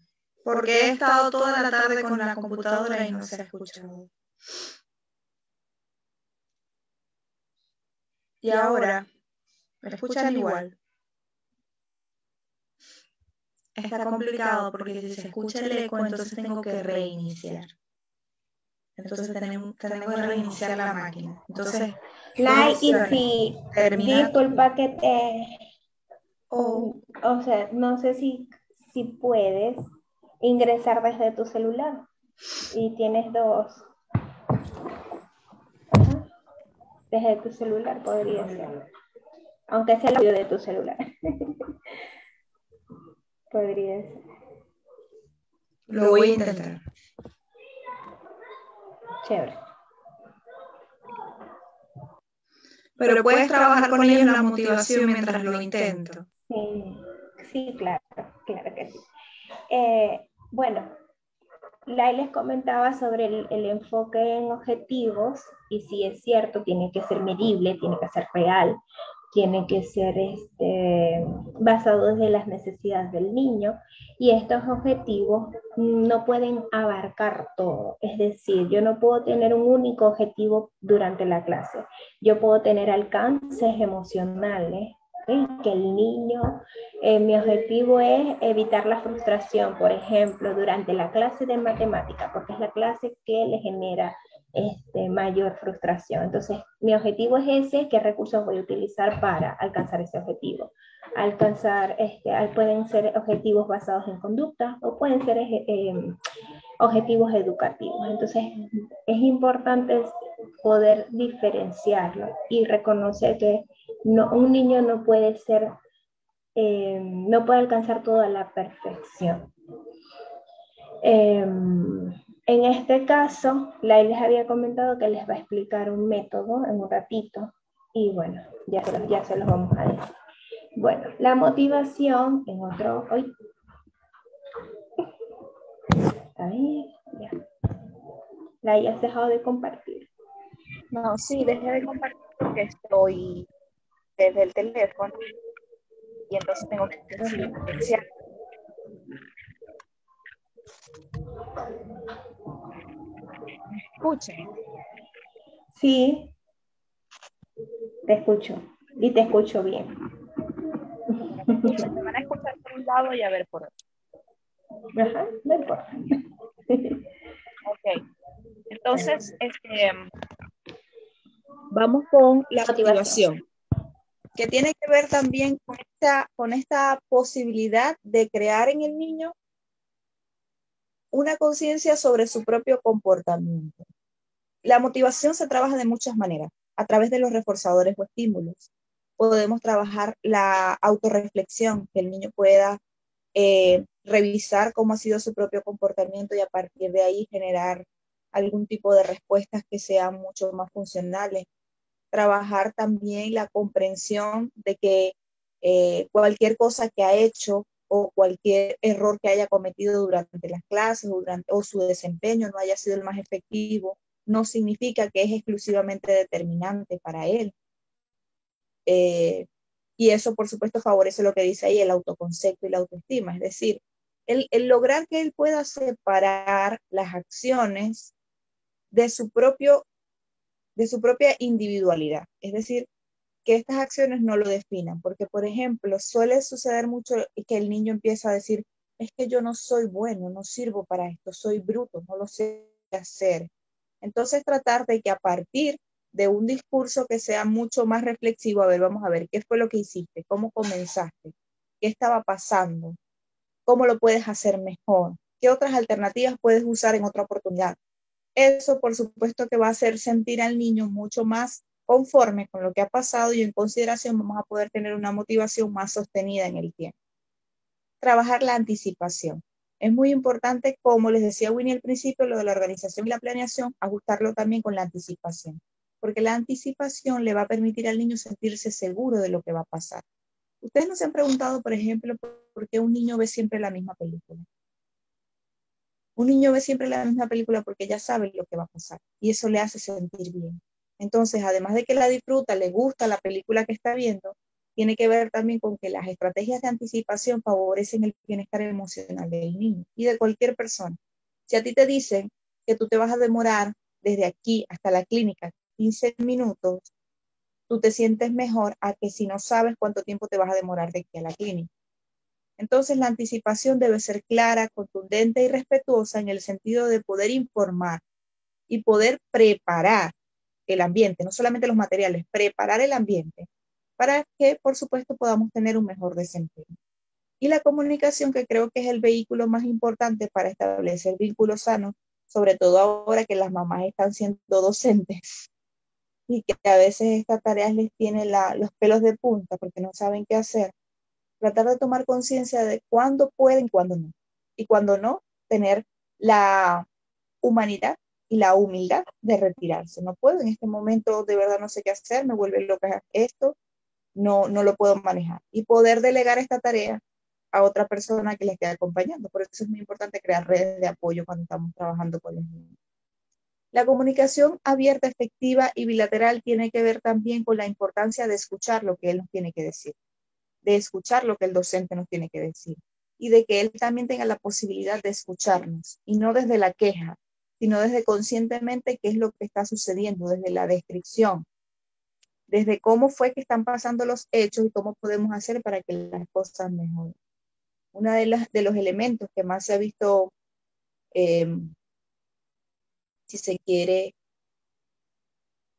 Porque he estado toda la tarde con la computadora y no se ha escuchado. Y ahora, ¿me escuchan igual? Está complicado porque si se escucha el eco, entonces tengo que reiniciar. Entonces tenemos que reiniciar la máquina. Entonces, y si, disculpa que te... O sea, no sé si puedes ingresar desde tu celular y tienes dos. Ajá. Desde tu celular podría ser. Aunque sea el audio de tu celular. Podría ser. Lo voy a intentar. Chévere. Pero puedes trabajar con ellos la motivación mientras lo intento. Sí, sí, claro que sí. bueno, Lai les comentaba sobre el enfoque en objetivos y si es cierto, tiene que ser medible, tiene que ser real, tiene que ser basado en las necesidades del niño y estos objetivos no pueden abarcar todo. Es decir, yo no puedo tener un único objetivo durante la clase. Yo puedo tener alcances emocionales, ¿sí? Que el niño, mi objetivo es evitar la frustración, por ejemplo, durante la clase de matemática, porque es la clase que le genera mayor frustración. Entonces, mi objetivo es ese, ¿qué recursos voy a utilizar para alcanzar ese objetivo? Alcanzar, pueden ser objetivos basados en conducta o pueden ser objetivos educativos. Entonces, es importante poder diferenciarlo y reconocer que no, un niño no puede ser, no puede alcanzar toda la perfección. En este caso, Lai les había comentado que les va a explicar un método en un ratito y bueno, ya se los vamos a decir. Bueno, la motivación en otro... Hoy, a ver, ya. Lai, has dejado de compartir. No, sí, dejé de compartir porque estoy desde el teléfono y entonces tengo que silenciar. Escuchen. Sí, te escucho y te escucho bien. Escuchen, me van a escuchar por un lado y a ver por otro. Ajá, no importa. Ok, entonces vamos con la motivación, que tiene que ver también con esta posibilidad de crear en el niño una conciencia sobre su propio comportamiento. La motivación se trabaja de muchas maneras, a través de los reforzadores o estímulos. Podemos trabajar la autorreflexión, que el niño pueda revisar cómo ha sido su propio comportamiento y a partir de ahí generar algún tipo de respuestas que sean mucho más funcionales. Trabajar también la comprensión de que cualquier cosa que ha hecho o cualquier error que haya cometido durante las clases o su desempeño no haya sido el más efectivo, no significa que es exclusivamente determinante para él. Y eso, por supuesto, favorece lo que dice ahí, el autoconcepto y la autoestima. Es decir, el lograr que él pueda separar las acciones de su propia individualidad. Es decir, que estas acciones no lo definan. Porque, por ejemplo, suele suceder mucho que el niño empieza a decir, es que yo no soy bueno, no sirvo para esto, soy bruto, no lo sé hacer. Entonces, tratar de que a partir de un discurso que sea mucho más reflexivo, a ver, vamos a ver, ¿qué fue lo que hiciste? ¿Cómo comenzaste? ¿Qué estaba pasando? ¿Cómo lo puedes hacer mejor? ¿Qué otras alternativas puedes usar en otra oportunidad? Eso, por supuesto, que va a hacer sentir al niño mucho más conforme con lo que ha pasado y en consideración vamos a poder tener una motivación más sostenida en el tiempo. Trabajar la anticipación. Es muy importante, como les decía Winnie al principio, lo de la organización y la planeación, ajustarlo también con la anticipación, porque la anticipación le va a permitir al niño sentirse seguro de lo que va a pasar. Ustedes no se han preguntado, por ejemplo, por qué un niño ve siempre la misma película. Un niño ve siempre la misma película porque ya sabe lo que va a pasar y eso le hace sentir bien. Entonces, además de que la disfruta, le gusta la película que está viendo, tiene que ver también con que las estrategias de anticipación favorecen el bienestar emocional del niño y de cualquier persona. Si a ti te dicen que tú te vas a demorar desde aquí hasta la clínica 15 minutos, tú te sientes mejor a que si no sabes cuánto tiempo te vas a demorar de aquí a la clínica. Entonces, la anticipación debe ser clara, contundente y respetuosa en el sentido de poder informar y poder preparar el ambiente, no solamente los materiales, preparar el ambiente para que, por supuesto, podamos tener un mejor desempeño. Y la comunicación, que creo que es el vehículo más importante para establecer vínculos sanos, sobre todo ahora que las mamás están siendo docentes y que a veces estas tareas les tienen los pelos de punta porque no saben qué hacer. Tratar de tomar conciencia de cuándo pueden, cuándo no. Y cuando no, tener la humanidad y la humildad de retirarse. No puedo en este momento, de verdad no sé qué hacer, me vuelve loca esto, no lo puedo manejar. Y poder delegar esta tarea a otra persona que le esté acompañando. Por eso es muy importante crear redes de apoyo cuando estamos trabajando con los niños. La comunicación abierta, efectiva y bilateral tiene que ver también con la importancia de escuchar lo que él nos tiene que decir, de escuchar lo que el docente nos tiene que decir y de que él también tenga la posibilidad de escucharnos y no desde la queja, sino desde conscientemente qué es lo que está sucediendo, desde la descripción, desde cómo fue que están pasando los hechos y cómo podemos hacer para que las cosas mejoren. Uno de los elementos que más se ha visto, eh, si se quiere,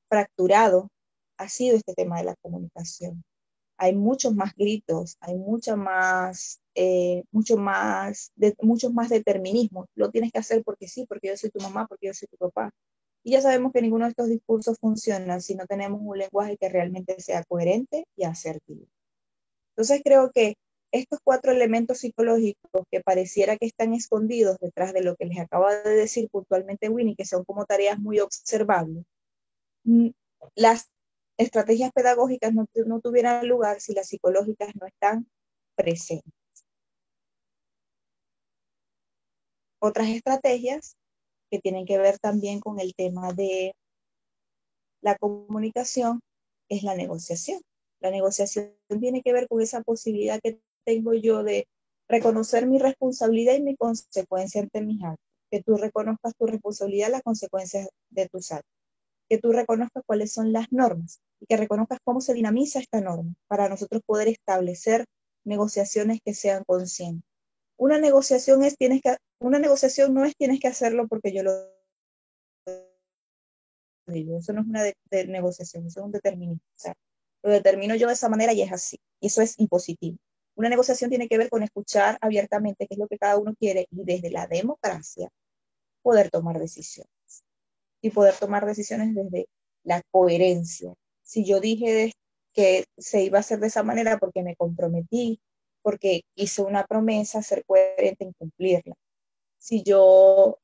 fracturado ha sido este tema de la comunicación. Hay muchos más gritos, hay muchos más determinismo. Lo tienes que hacer porque sí, porque yo soy tu mamá, porque yo soy tu papá. Y ya sabemos que ninguno de estos discursos funciona si no tenemos un lenguaje que realmente sea coherente y asertivo. Entonces creo que estos 4 elementos psicológicos que pareciera que están escondidos detrás de lo que les acaba de decir puntualmente Winnie, que son como tareas muy observables, las estrategias pedagógicas no tuvieran lugar si las psicológicas no están presentes. Otras estrategias que tienen que ver también con el tema de la comunicación es la negociación. La negociación tiene que ver con esa posibilidad que tengo yo de reconocer mi responsabilidad y mi consecuencia ante mis actos. Que tú reconozcas tu responsabilidad, las consecuencias de tus actos. Que tú reconozcas cuáles son las normas y que reconozcas cómo se dinamiza esta norma para nosotros poder establecer negociaciones que sean conscientes. Una negociación no es tienes que hacerlo porque yo lo digo. Eso no es una de negociación, eso es un determinismo. O sea, lo determino yo de esa manera y es así. Y eso es impositivo. Una negociación tiene que ver con escuchar abiertamente qué es lo que cada uno quiere y desde la democracia poder tomar decisiones. Y poder tomar decisiones desde la coherencia. Si yo dije que se iba a hacer de esa manera porque me comprometí, porque hice una promesa, ser coherente en cumplirla. Si yo,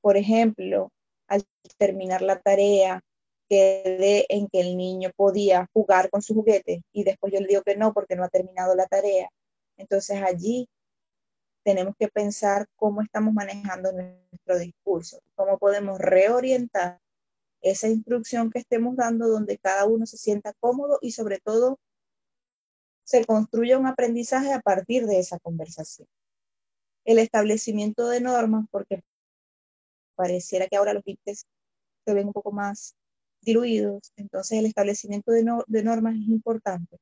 por ejemplo, al terminar la tarea, quedé en que el niño podía jugar con su juguete y después yo le digo que no porque no ha terminado la tarea. Entonces allí tenemos que pensar cómo estamos manejando nuestro discurso, cómo podemos reorientar esa instrucción que estemos dando donde cada uno se sienta cómodo y sobre todo se construya un aprendizaje a partir de esa conversación. El establecimiento de normas, porque pareciera que ahora los límites se ven un poco más diluidos, entonces el establecimiento de normas es importante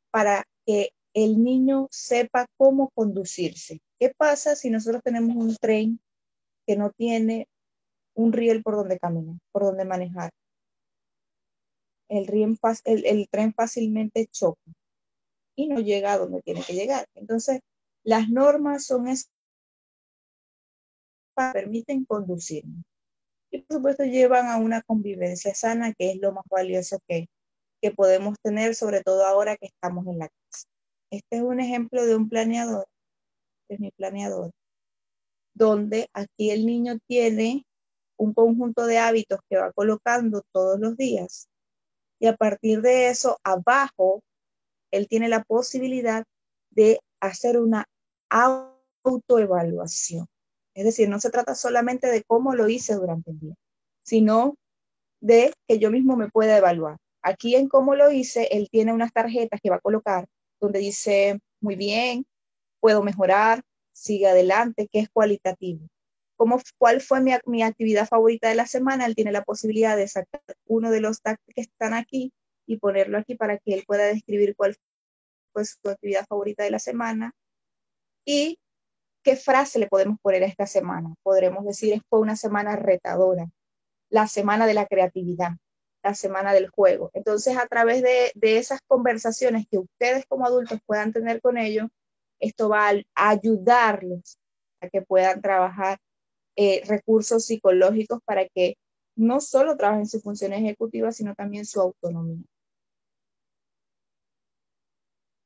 para que el niño sepa cómo conducirse. ¿Qué pasa si nosotros tenemos un tren que no tiene un riel por donde caminar, por donde manejar? El tren fácilmente choca y no llega a donde tiene que llegar. Entonces, las normas son eso, permiten conducirnos. Y por supuesto llevan a una convivencia sana, que es lo más valioso que podemos tener, sobre todo ahora que estamos en la casa. Este es un ejemplo de un planeador, es mi planeador, donde aquí el niño tiene un conjunto de hábitos que va colocando todos los días y a partir de eso, abajo, él tiene la posibilidad de hacer una autoevaluación. Es decir, no se trata solamente de cómo lo hice durante el día, sino de que yo mismo me pueda evaluar. Aquí en cómo lo hice, él tiene unas tarjetas que va a colocar donde dice, muy bien, puedo mejorar, sigue adelante, que es cualitativo. ¿Cuál fue mi actividad favorita de la semana? Él tiene la posibilidad de sacar uno de los tags que están aquí y ponerlo aquí para que él pueda describir cuál fue su actividad favorita de la semana y qué frase le podemos poner a esta semana. Podremos decir, fue una semana retadora, la semana de la creatividad, la semana del juego. Entonces, a través de esas conversaciones que ustedes como adultos puedan tener con ellos, esto va a ayudarlos a que puedan trabajar recursos psicológicos para que no solo trabajen su función ejecutiva, sino también su autonomía.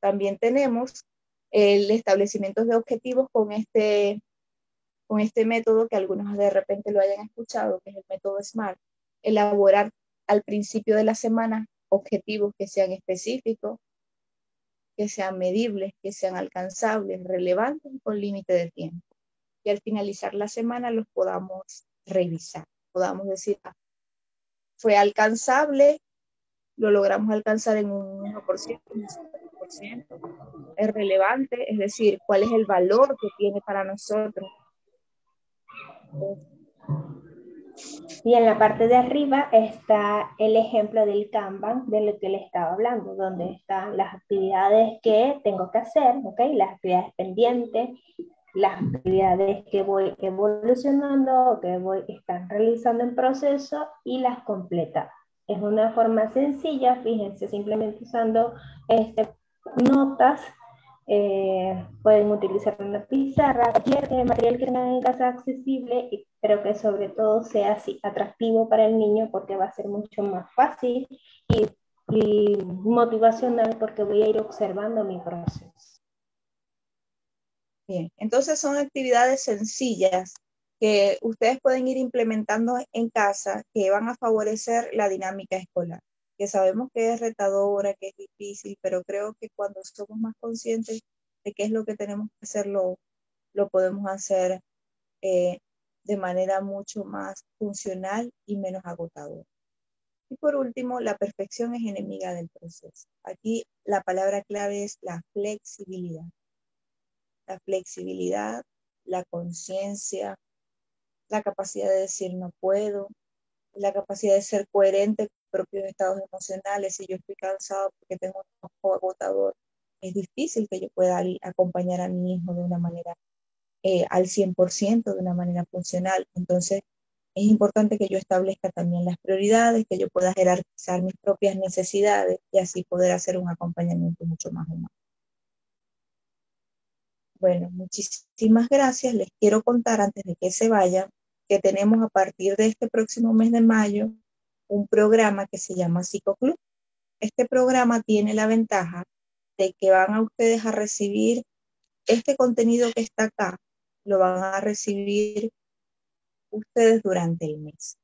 También tenemos el establecimiento de objetivos con este método que algunos de repente lo hayan escuchado, que es el método SMART. Elaborar al principio de la semana objetivos que sean específicos, que sean medibles, que sean alcanzables, relevantes y con límite de tiempo. Y al finalizar la semana los podamos revisar, podamos decir, fue alcanzable, lo logramos alcanzar en un 1%, un 50%, es relevante, es decir, cuál es el valor que tiene para nosotros. Y en la parte de arriba está el ejemplo del Kanban de lo que le estaba hablando, donde están las actividades que tengo que hacer, ¿ok? Las actividades pendientes, las actividades que voy evolucionando, que están realizando en proceso y las completadas. Es una forma sencilla, fíjense, simplemente usando notas. Pueden utilizar una pizarra, cualquier material que tengan en casa accesible, pero que sobre todo sea así atractivo para el niño, porque va a ser mucho más fácil y motivacional, porque voy a ir observando mi proceso. Bien, entonces son actividades sencillas que ustedes pueden ir implementando en casa, que van a favorecer la dinámica escolar, que sabemos que es retadora, que es difícil, pero creo que cuando somos más conscientes de qué es lo que tenemos que hacer, lo podemos hacer de manera mucho más funcional y menos agotadora. Y por último, la perfección es enemiga del proceso. Aquí la palabra clave es la flexibilidad. La flexibilidad, la conciencia, la capacidad de decir no puedo, la capacidad de ser coherente con propios estados emocionales. Si yo estoy cansado porque tengo un trabajo agotador, es difícil que yo pueda acompañar a mi hijo de una manera al 100%, de una manera funcional. Entonces, es importante que yo establezca también las prioridades, que yo pueda jerarquizar mis propias necesidades y así poder hacer un acompañamiento mucho más humano. Bueno, muchísimas gracias. Les quiero contar antes de que se vayan que tenemos a partir de este próximo mes de mayo un programa que se llama Psicoclub. Este programa tiene la ventaja de que van a ustedes a recibir este contenido que está acá, lo van a recibir ustedes durante el mes.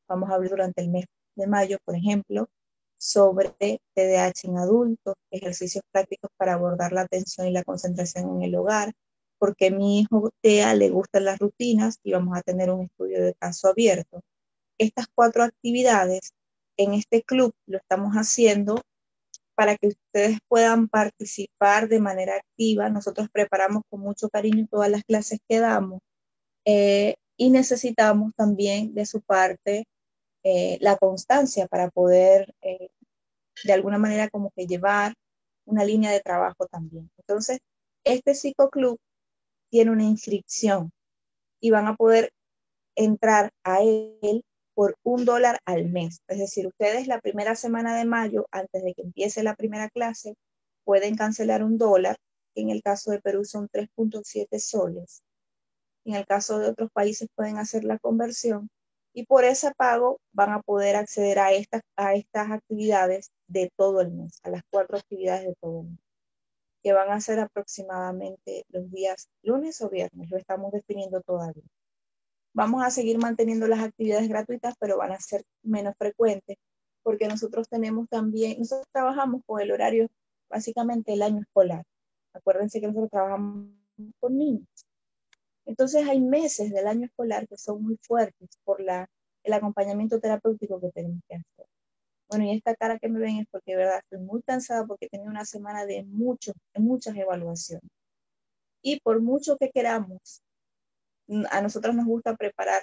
Vamos a hablar durante el mes de mayo, por ejemplo, sobre TDAH en adultos, ejercicios prácticos para abordar la atención y la concentración en el hogar, porque a mi hijo TEA le gustan las rutinas y vamos a tener un estudio de caso abierto. Estas 4 actividades en este club lo estamos haciendo para que ustedes puedan participar de manera activa. Nosotros preparamos con mucho cariño todas las clases que damos y necesitamos también de su parte la constancia para poder de alguna manera como que llevar una línea de trabajo también. Entonces, este psicoclub tiene una inscripción y van a poder entrar a él por $1 al mes. Es decir, ustedes la primera semana de mayo, antes de que empiece la primera clase, pueden cancelar $1, que en el caso de Perú son 3.7 soles. En el caso de otros países pueden hacer la conversión y por ese pago van a poder acceder a estas actividades de todo el mes, a las 4 actividades de todo el mes, que van a ser aproximadamente los días lunes o viernes, lo estamos definiendo todavía. Vamos a seguir manteniendo las actividades gratuitas, pero van a ser menos frecuentes, porque nosotros trabajamos con el horario, básicamente el año escolar. Acuérdense que nosotros trabajamos con niños. Entonces hay meses del año escolar que son muy fuertes por el acompañamiento terapéutico que tenemos que hacer. Bueno, y esta cara que me ven es porque de verdad estoy muy cansada porque he tenido una semana de muchas evaluaciones. Y por mucho que queramos, a nosotros nos gusta preparar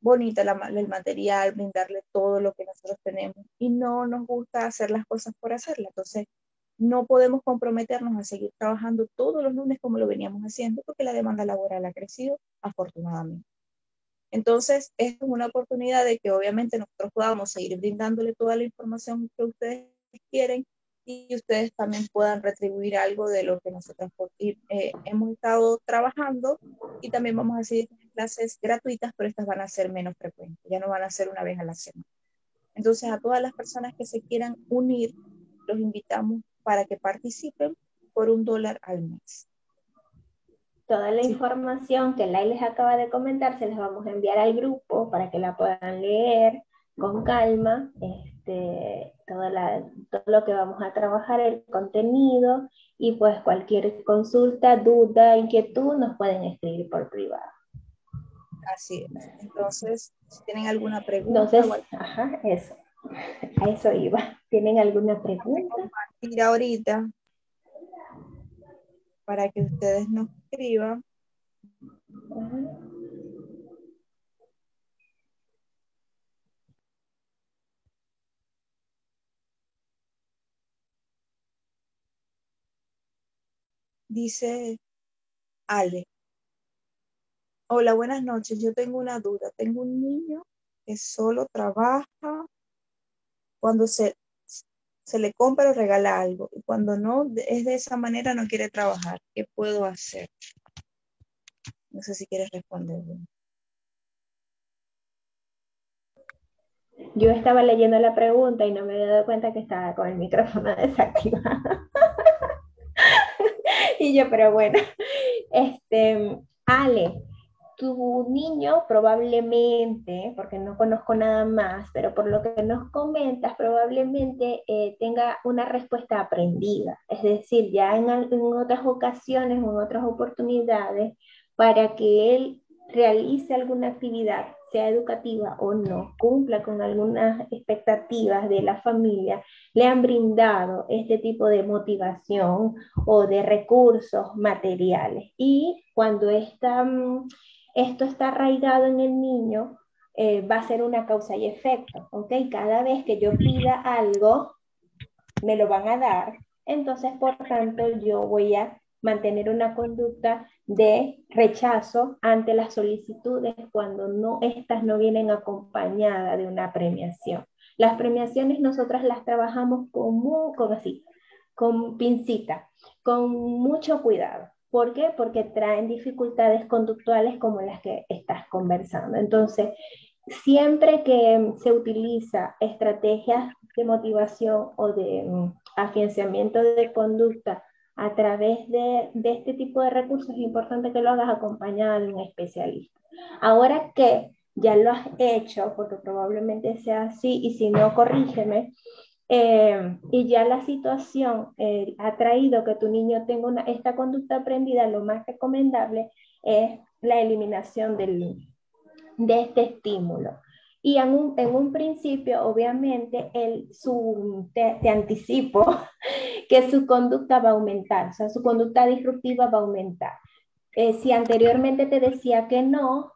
bonita el material, brindarle todo lo que nosotros tenemos y no nos gusta hacer las cosas por hacerlas. Entonces, no podemos comprometernos a seguir trabajando todos los lunes como lo veníamos haciendo porque la demanda laboral ha crecido afortunadamente. Entonces, esta es una oportunidad de que obviamente nosotros podamos seguir brindándole toda la información que ustedes quieren y ustedes también puedan retribuir algo de lo que nosotros hemos estado trabajando y también vamos a seguir clases gratuitas, pero estas van a ser menos frecuentes, ya no van a ser una vez a la semana. Entonces, a todas las personas que se quieran unir, los invitamos para que participen por $1 al mes. Toda la información que Lai les acaba de comentar se les vamos a enviar al grupo para que la puedan leer con calma. todo lo que vamos a trabajar, el contenido, y pues cualquier consulta, duda, inquietud, nos pueden escribir por privado. Así es. Entonces, si tienen alguna pregunta, Entonces, ajá, eso. A eso iba. ¿Tienen alguna pregunta? compartir ahorita para que ustedes nos escriban. Dice Ale. Hola, buenas noches. Yo tengo una duda. Tengo un niño que solo trabaja cuando se le compra o regala algo. Y cuando no es de esa manera, no quiere trabajar. ¿Qué puedo hacer? No sé si quieres responder. Yo estaba leyendo la pregunta y no me había dado cuenta que estaba con el micrófono desactivado. Y yo, pero bueno, Ale, tu niño probablemente, porque no conozco nada más, pero por lo que nos comentas, probablemente tenga una respuesta aprendida. Es decir, ya en otras ocasiones o en otras oportunidades, para que él realice alguna actividad, sea educativa o no, cumpla con algunas expectativas de la familia, le han brindado este tipo de motivación o de recursos materiales. Y cuando esto está arraigado en el niño, va a ser una causa y efecto, ¿ok? Cada vez que yo pida algo, me lo van a dar, entonces por tanto yo voy a mantener una conducta de rechazo ante las solicitudes cuando estas no vienen acompañadas de una premiación. Las premiaciones nosotras las trabajamos con pincita, con mucho cuidado. ¿Por qué? Porque traen dificultades conductuales como las que estás conversando. Entonces, siempre que se utiliza estrategias de motivación o de afianzamiento de conducta a través de este tipo de recursos, es importante que lo hagas acompañado de un especialista. Ahora que ya lo has hecho, porque probablemente sea así, y si no, corrígeme, y ya la situación ha traído que tu niño tenga esta conducta aprendida, lo más recomendable es la eliminación de este estímulo. Y en un principio, obviamente, te anticipo que su conducta va a aumentar, o sea, su conducta disruptiva va a aumentar. Si anteriormente te decía que no,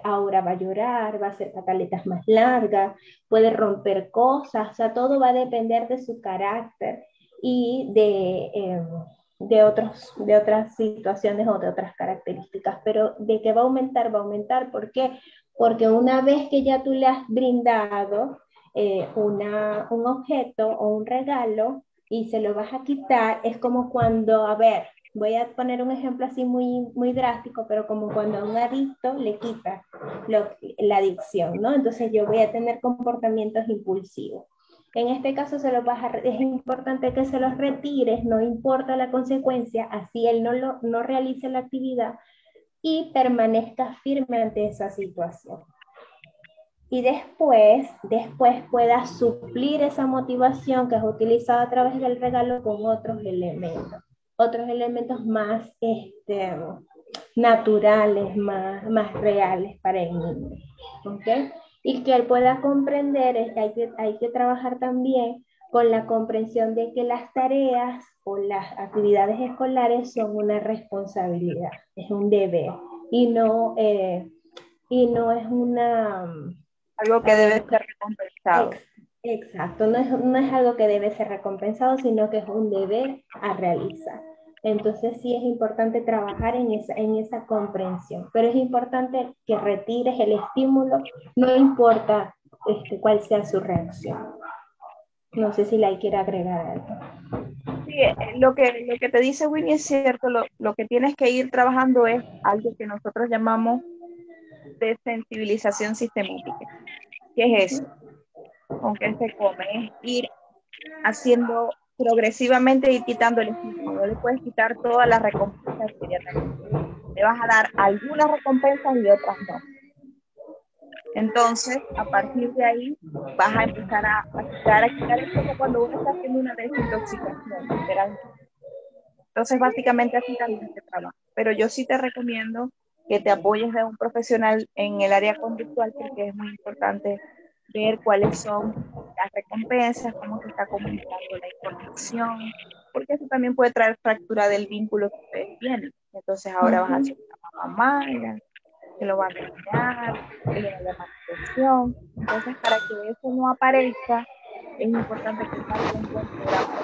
ahora va a llorar, va a hacer pataletas más largas, puede romper cosas, o sea, todo va a depender de su carácter y de otras situaciones o de otras características, pero de que va a aumentar, ¿por qué? Porque una vez que ya tú le has brindado un objeto o un regalo y se lo vas a quitar, es como cuando, a ver, voy a poner un ejemplo así muy, muy drástico, pero como cuando a un adicto le quita la adicción, ¿no? Entonces yo voy a tener comportamientos impulsivos. En este caso es importante que se los retires, no importa la consecuencia, así él no realice la actividad y permanezca firme ante esa situación. Y después pueda suplir esa motivación que es utilizada a través del regalo con otros elementos más naturales, más reales para el niño. ¿Okay? Y que él pueda comprender es que hay que trabajar también con la comprensión de que las tareas o las actividades escolares son una responsabilidad, es un deber y no es algo que debe ser recompensado. Exacto, no es algo que debe ser recompensado, sino que es un deber a realizar. Entonces sí es importante trabajar en esa comprensión, pero es importante que retires el estímulo, no importa cuál sea su reacción. No sé si la quiere agregar algo. Sí, lo que te dice Winnie es cierto, lo que tienes que ir trabajando es algo que nosotros llamamos de sensibilización sistemática. ¿Qué es eso? ¿Con qué se come? Es ir haciendo progresivamente y quitando el estímulo. No le puedes quitar todas las recompensas inmediatamente. Le vas a dar algunas recompensas y otras no. Entonces, a partir de ahí, vas a empezar a quitar, es como cuando uno está haciendo una desintoxicación, literalmente. Entonces, básicamente así también se trabaja. Pero yo sí te recomiendo que te apoyes de un profesional en el área conductual, porque es muy importante ver cuáles son las recompensas, cómo se está comunicando la información, porque eso también puede traer fractura del vínculo que ustedes tienen. Entonces, ahora vas a hacer una mamá, que lo va a regañar, que le va a llamar la atención. Entonces, para que eso no aparezca, es importante que tengas un buen programa de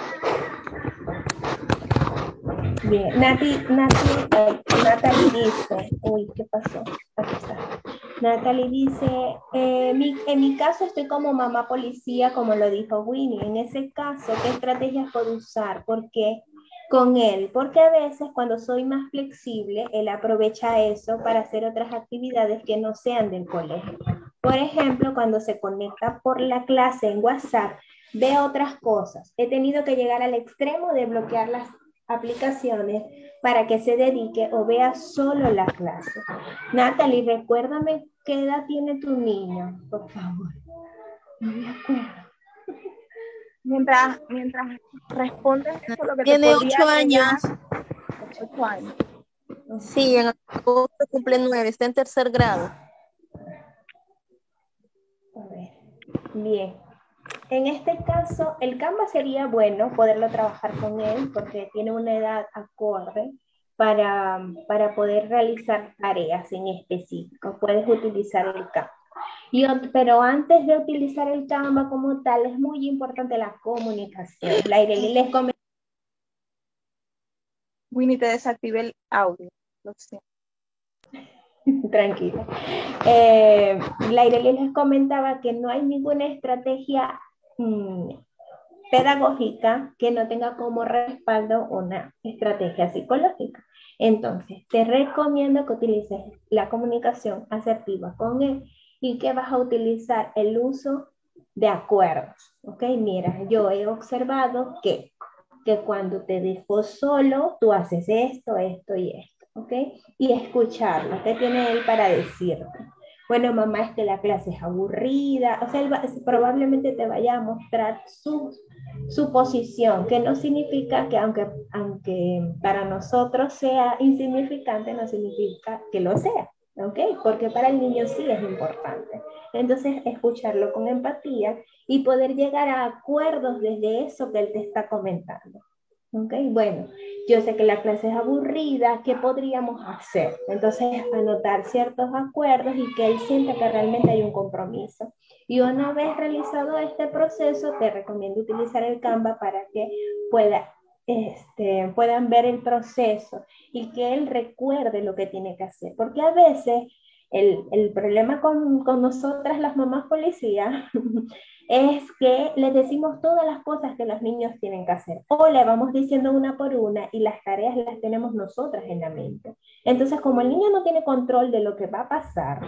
Bien, Natalie dice, uy, ¿qué pasó? Aquí está. Natalie dice, en mi caso estoy como mamá policía, como lo dijo Winnie. En ese caso, ¿qué estrategias puedo usar? Porque con él, porque a veces cuando soy más flexible, él aprovecha eso para hacer otras actividades que no sean del colegio. Por ejemplo, cuando se conecta por la clase en WhatsApp, ve otras cosas. He tenido que llegar al extremo de bloquear las aplicaciones para que se dedique o vea solo la clase. Natalie, recuérdame qué edad tiene tu niño, por favor. No me acuerdo. Mientras respondes eso, lo que Tiene te podría 8 años. 8 años. Sí, en agosto cumple 9, está en tercer grado. A ver. Bien. En este caso, el Canva sería bueno poderlo trabajar con él porque tiene una edad acorde para poder realizar tareas en específico. Puedes utilizar el Canva. Pero antes de utilizar el Canva como tal, es muy importante la comunicación. Laireli les comentaba. Winnie, te desactivé el audio. Lo siento. Tranquila. Laireli les comentaba que no hay ninguna estrategia pedagógica que no tenga como respaldo una estrategia psicológica. Entonces, te recomiendo que utilices la comunicación asertiva con él y que vas a utilizar el uso de acuerdos. ¿Ok? Mira, yo he observado que cuando te dejo solo, tú haces esto, esto y esto. ¿Ok? Y escucharlo. ¿Qué tiene él para decirte? Bueno, mamá, es que la clase es aburrida. O sea, él probablemente te vaya a mostrar su posición, que no significa que aunque para nosotros sea insignificante, no significa que lo sea, ¿ok? Porque para el niño sí es importante. Entonces, escucharlo con empatía y poder llegar a acuerdos desde eso que él te está comentando. ¿Ok? Bueno, yo sé que la clase es aburrida, ¿qué podríamos hacer? Entonces, anotar ciertos acuerdos y que él sienta que realmente hay un compromiso. Y una vez realizado este proceso, te recomiendo utilizar el Canva para que puedan ver el proceso y que él recuerde lo que tiene que hacer. Porque a veces el problema con nosotras las mamás policías es que les decimos todas las cosas que los niños tienen que hacer o le vamos diciendo una por una y las tareas las tenemos nosotras en la mente. Entonces, como el niño no tiene control de lo que va a pasar,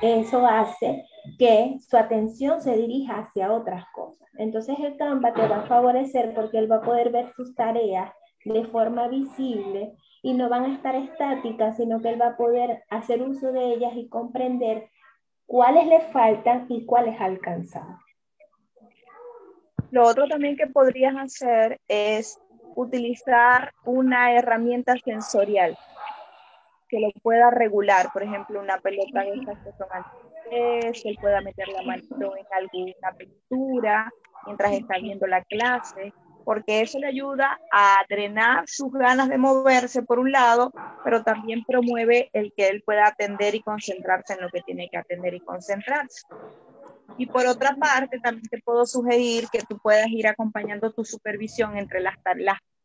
eso hace que su atención se dirija hacia otras cosas. Entonces, el Canva te va a favorecer porque él va a poder ver sus tareas de forma visible y no van a estar estáticas, sino que él va a poder hacer uso de ellas y comprender cuáles le faltan y cuáles ha alcanzado. Lo otro también que podrías hacer es utilizar una herramienta sensorial que lo pueda regular, por ejemplo, una pelota de esas que son antipies, él pueda meter la manito en alguna pintura mientras está viendo la clase, porque eso le ayuda a drenar sus ganas de moverse por un lado, pero también promueve el que él pueda atender y concentrarse en lo que tiene que atender y concentrarse. Y por otra parte, también te puedo sugerir que tú puedas ir acompañando tu supervisión entre las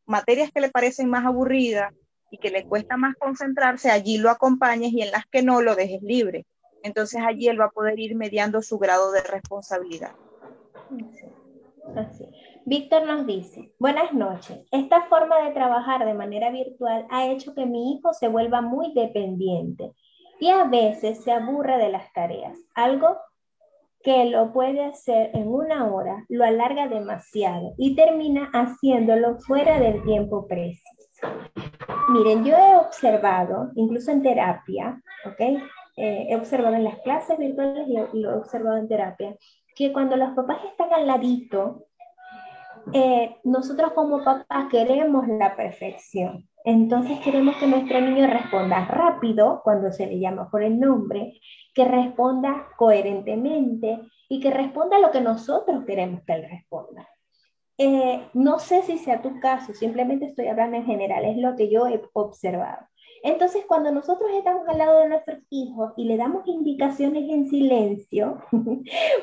materias que le parecen más aburridas y que le cuesta más concentrarse, allí lo acompañes y en las que no lo dejes libre. Entonces allí él va a poder ir mediando su grado de responsabilidad. Así. Víctor nos dice, buenas noches, esta forma de trabajar de manera virtual ha hecho que mi hijo se vuelva muy dependiente y a veces se aburre de las tareas. Algo que lo puede hacer en una hora, lo alarga demasiado y termina haciéndolo fuera del tiempo preciso. Miren, yo he observado, incluso en terapia, ¿ok? he observado en las clases virtuales y lo he observado en terapia, que cuando los papás están al ladito, nosotros como papás queremos la perfección. Entonces queremos que nuestro niño responda rápido cuando se le llama por el nombre, que responda coherentemente y que responda lo que nosotros queremos que él responda. No sé si sea tu caso, simplemente estoy hablando en general, es lo que yo he observado. Entonces, cuando nosotros estamos al lado de nuestros hijos y le damos indicaciones en silencio,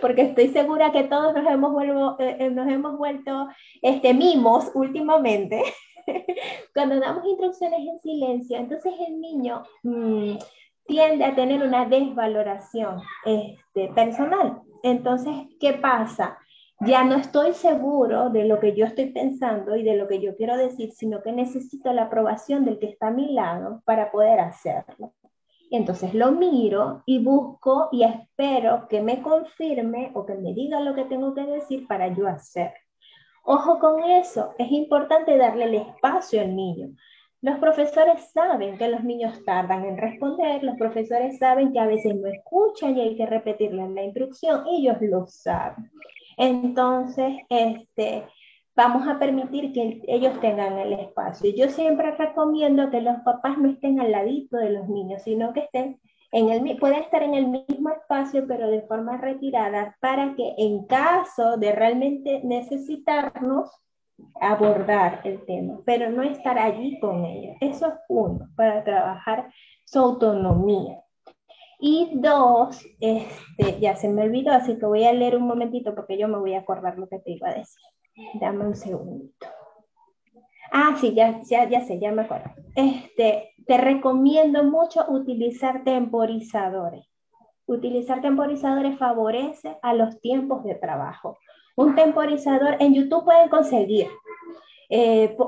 porque estoy segura que todos nos hemos vuelto mimos últimamente, cuando damos instrucciones en silencio, entonces el niño tiende a tener una desvaloración personal. Entonces, ¿qué pasa? Ya no estoy seguro de lo que yo estoy pensando y de lo que yo quiero decir, sino que necesito la aprobación del que está a mi lado para poder hacerlo. Entonces lo miro y busco y espero que me confirme o que me diga lo que tengo que decir para yo hacer. Ojo con eso, es importante darle el espacio al niño. Los profesores saben que los niños tardan en responder, los profesores saben que a veces no escuchan y hay que repetirles la instrucción, ellos lo saben. Entonces, vamos a permitir que ellos tengan el espacio. Yo siempre recomiendo que los papás no estén al ladito de los niños, sino que estén pueden estar en el mismo espacio, pero de forma retirada, para que en caso de realmente necesitarnos, abordar el tema, pero no estar allí con ellos. Eso es uno, para trabajar su autonomía. Y dos, ya se me olvidó, así que voy a leer un momentito porque yo me voy a acordar lo que te iba a decir. Dame un segundito. Ah, sí, ya sé, ya me acuerdo. Te recomiendo mucho utilizar temporizadores. Utilizar temporizadores favorece a los tiempos de trabajo. Un temporizador en YouTube pueden conseguir,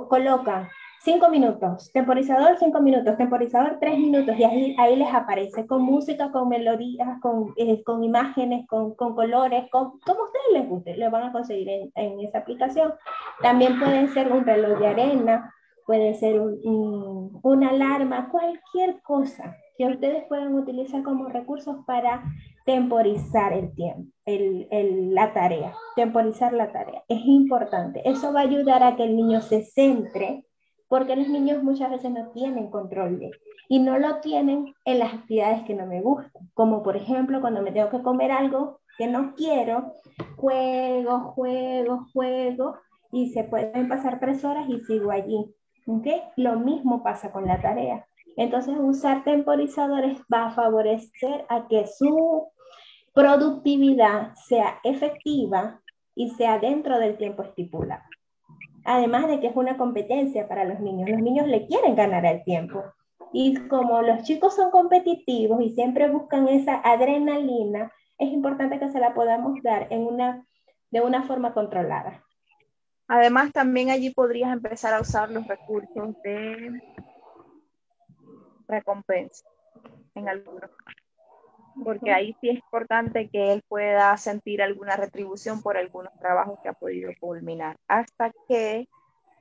colocan 5 minutos, temporizador 5 minutos, temporizador 3 minutos, y ahí les aparece con música, con melodías, con imágenes, con colores, como a ustedes les guste, lo van a conseguir en esa aplicación. También pueden ser un reloj de arena, puede ser una alarma, cualquier cosa que ustedes puedan utilizar como recursos para temporizar el tiempo, la tarea, temporizar la tarea. Es importante. Eso va a ayudar a que el niño se centre, porque los niños muchas veces no tienen control y no lo tienen en las actividades que no me gustan, como por ejemplo cuando me tengo que comer algo que no quiero, juego, y se pueden pasar 3 horas y sigo allí. ¿Okay? Lo mismo pasa con la tarea. Entonces, usar temporizadores va a favorecer a que su productividad sea efectiva y sea dentro del tiempo estipulado. Además de que es una competencia para los niños le quieren ganar el tiempo. Y como los chicos son competitivos y siempre buscan esa adrenalina, es importante que se la podamos dar de una forma controlada. Además, también allí podrías empezar a usar los recursos de recompensa en algunos casos, porque ahí sí es importante que él pueda sentir alguna retribución por algunos trabajos que ha podido culminar, hasta que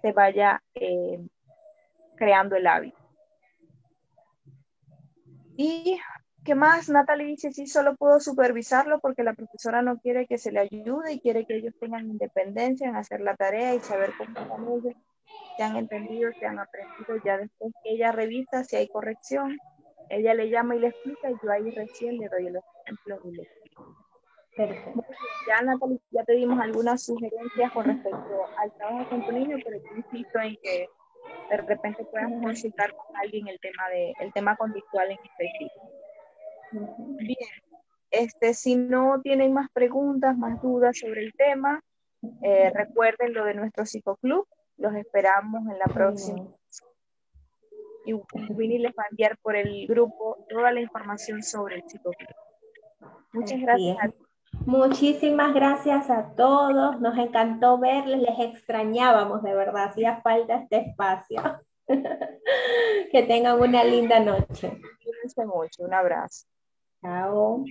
se vaya creando el hábito. ¿Y qué más? Natalie dice, sí, solo puedo supervisarlo porque la profesora no quiere que se le ayude y quiere que ellos tengan independencia en hacer la tarea y saber cómo están ellos, se han entendido, se han aprendido. Ya después que ella revisa si hay corrección, ella le llama y le explica y yo ahí recién le doy los ejemplos y le explico. Perfecto. Ya, Natalie, ya te dimos algunas sugerencias con respecto al trabajo con tu niño, pero yo insisto en que de repente puedas consultar con alguien el tema conductual en específico. Bien, si no tienen más preguntas, más dudas sobre el tema, recuerden lo de nuestro psicoclub. Los esperamos en la próxima. Y Winnie les va a enviar por el grupo toda la información sobre el psicoclub. Muchas gracias a todos. Muchísimas gracias a todos. Nos encantó verles, les extrañábamos, de verdad. Hacía falta este espacio. Que tengan una linda noche. Cuídense mucho. Un abrazo. Chao.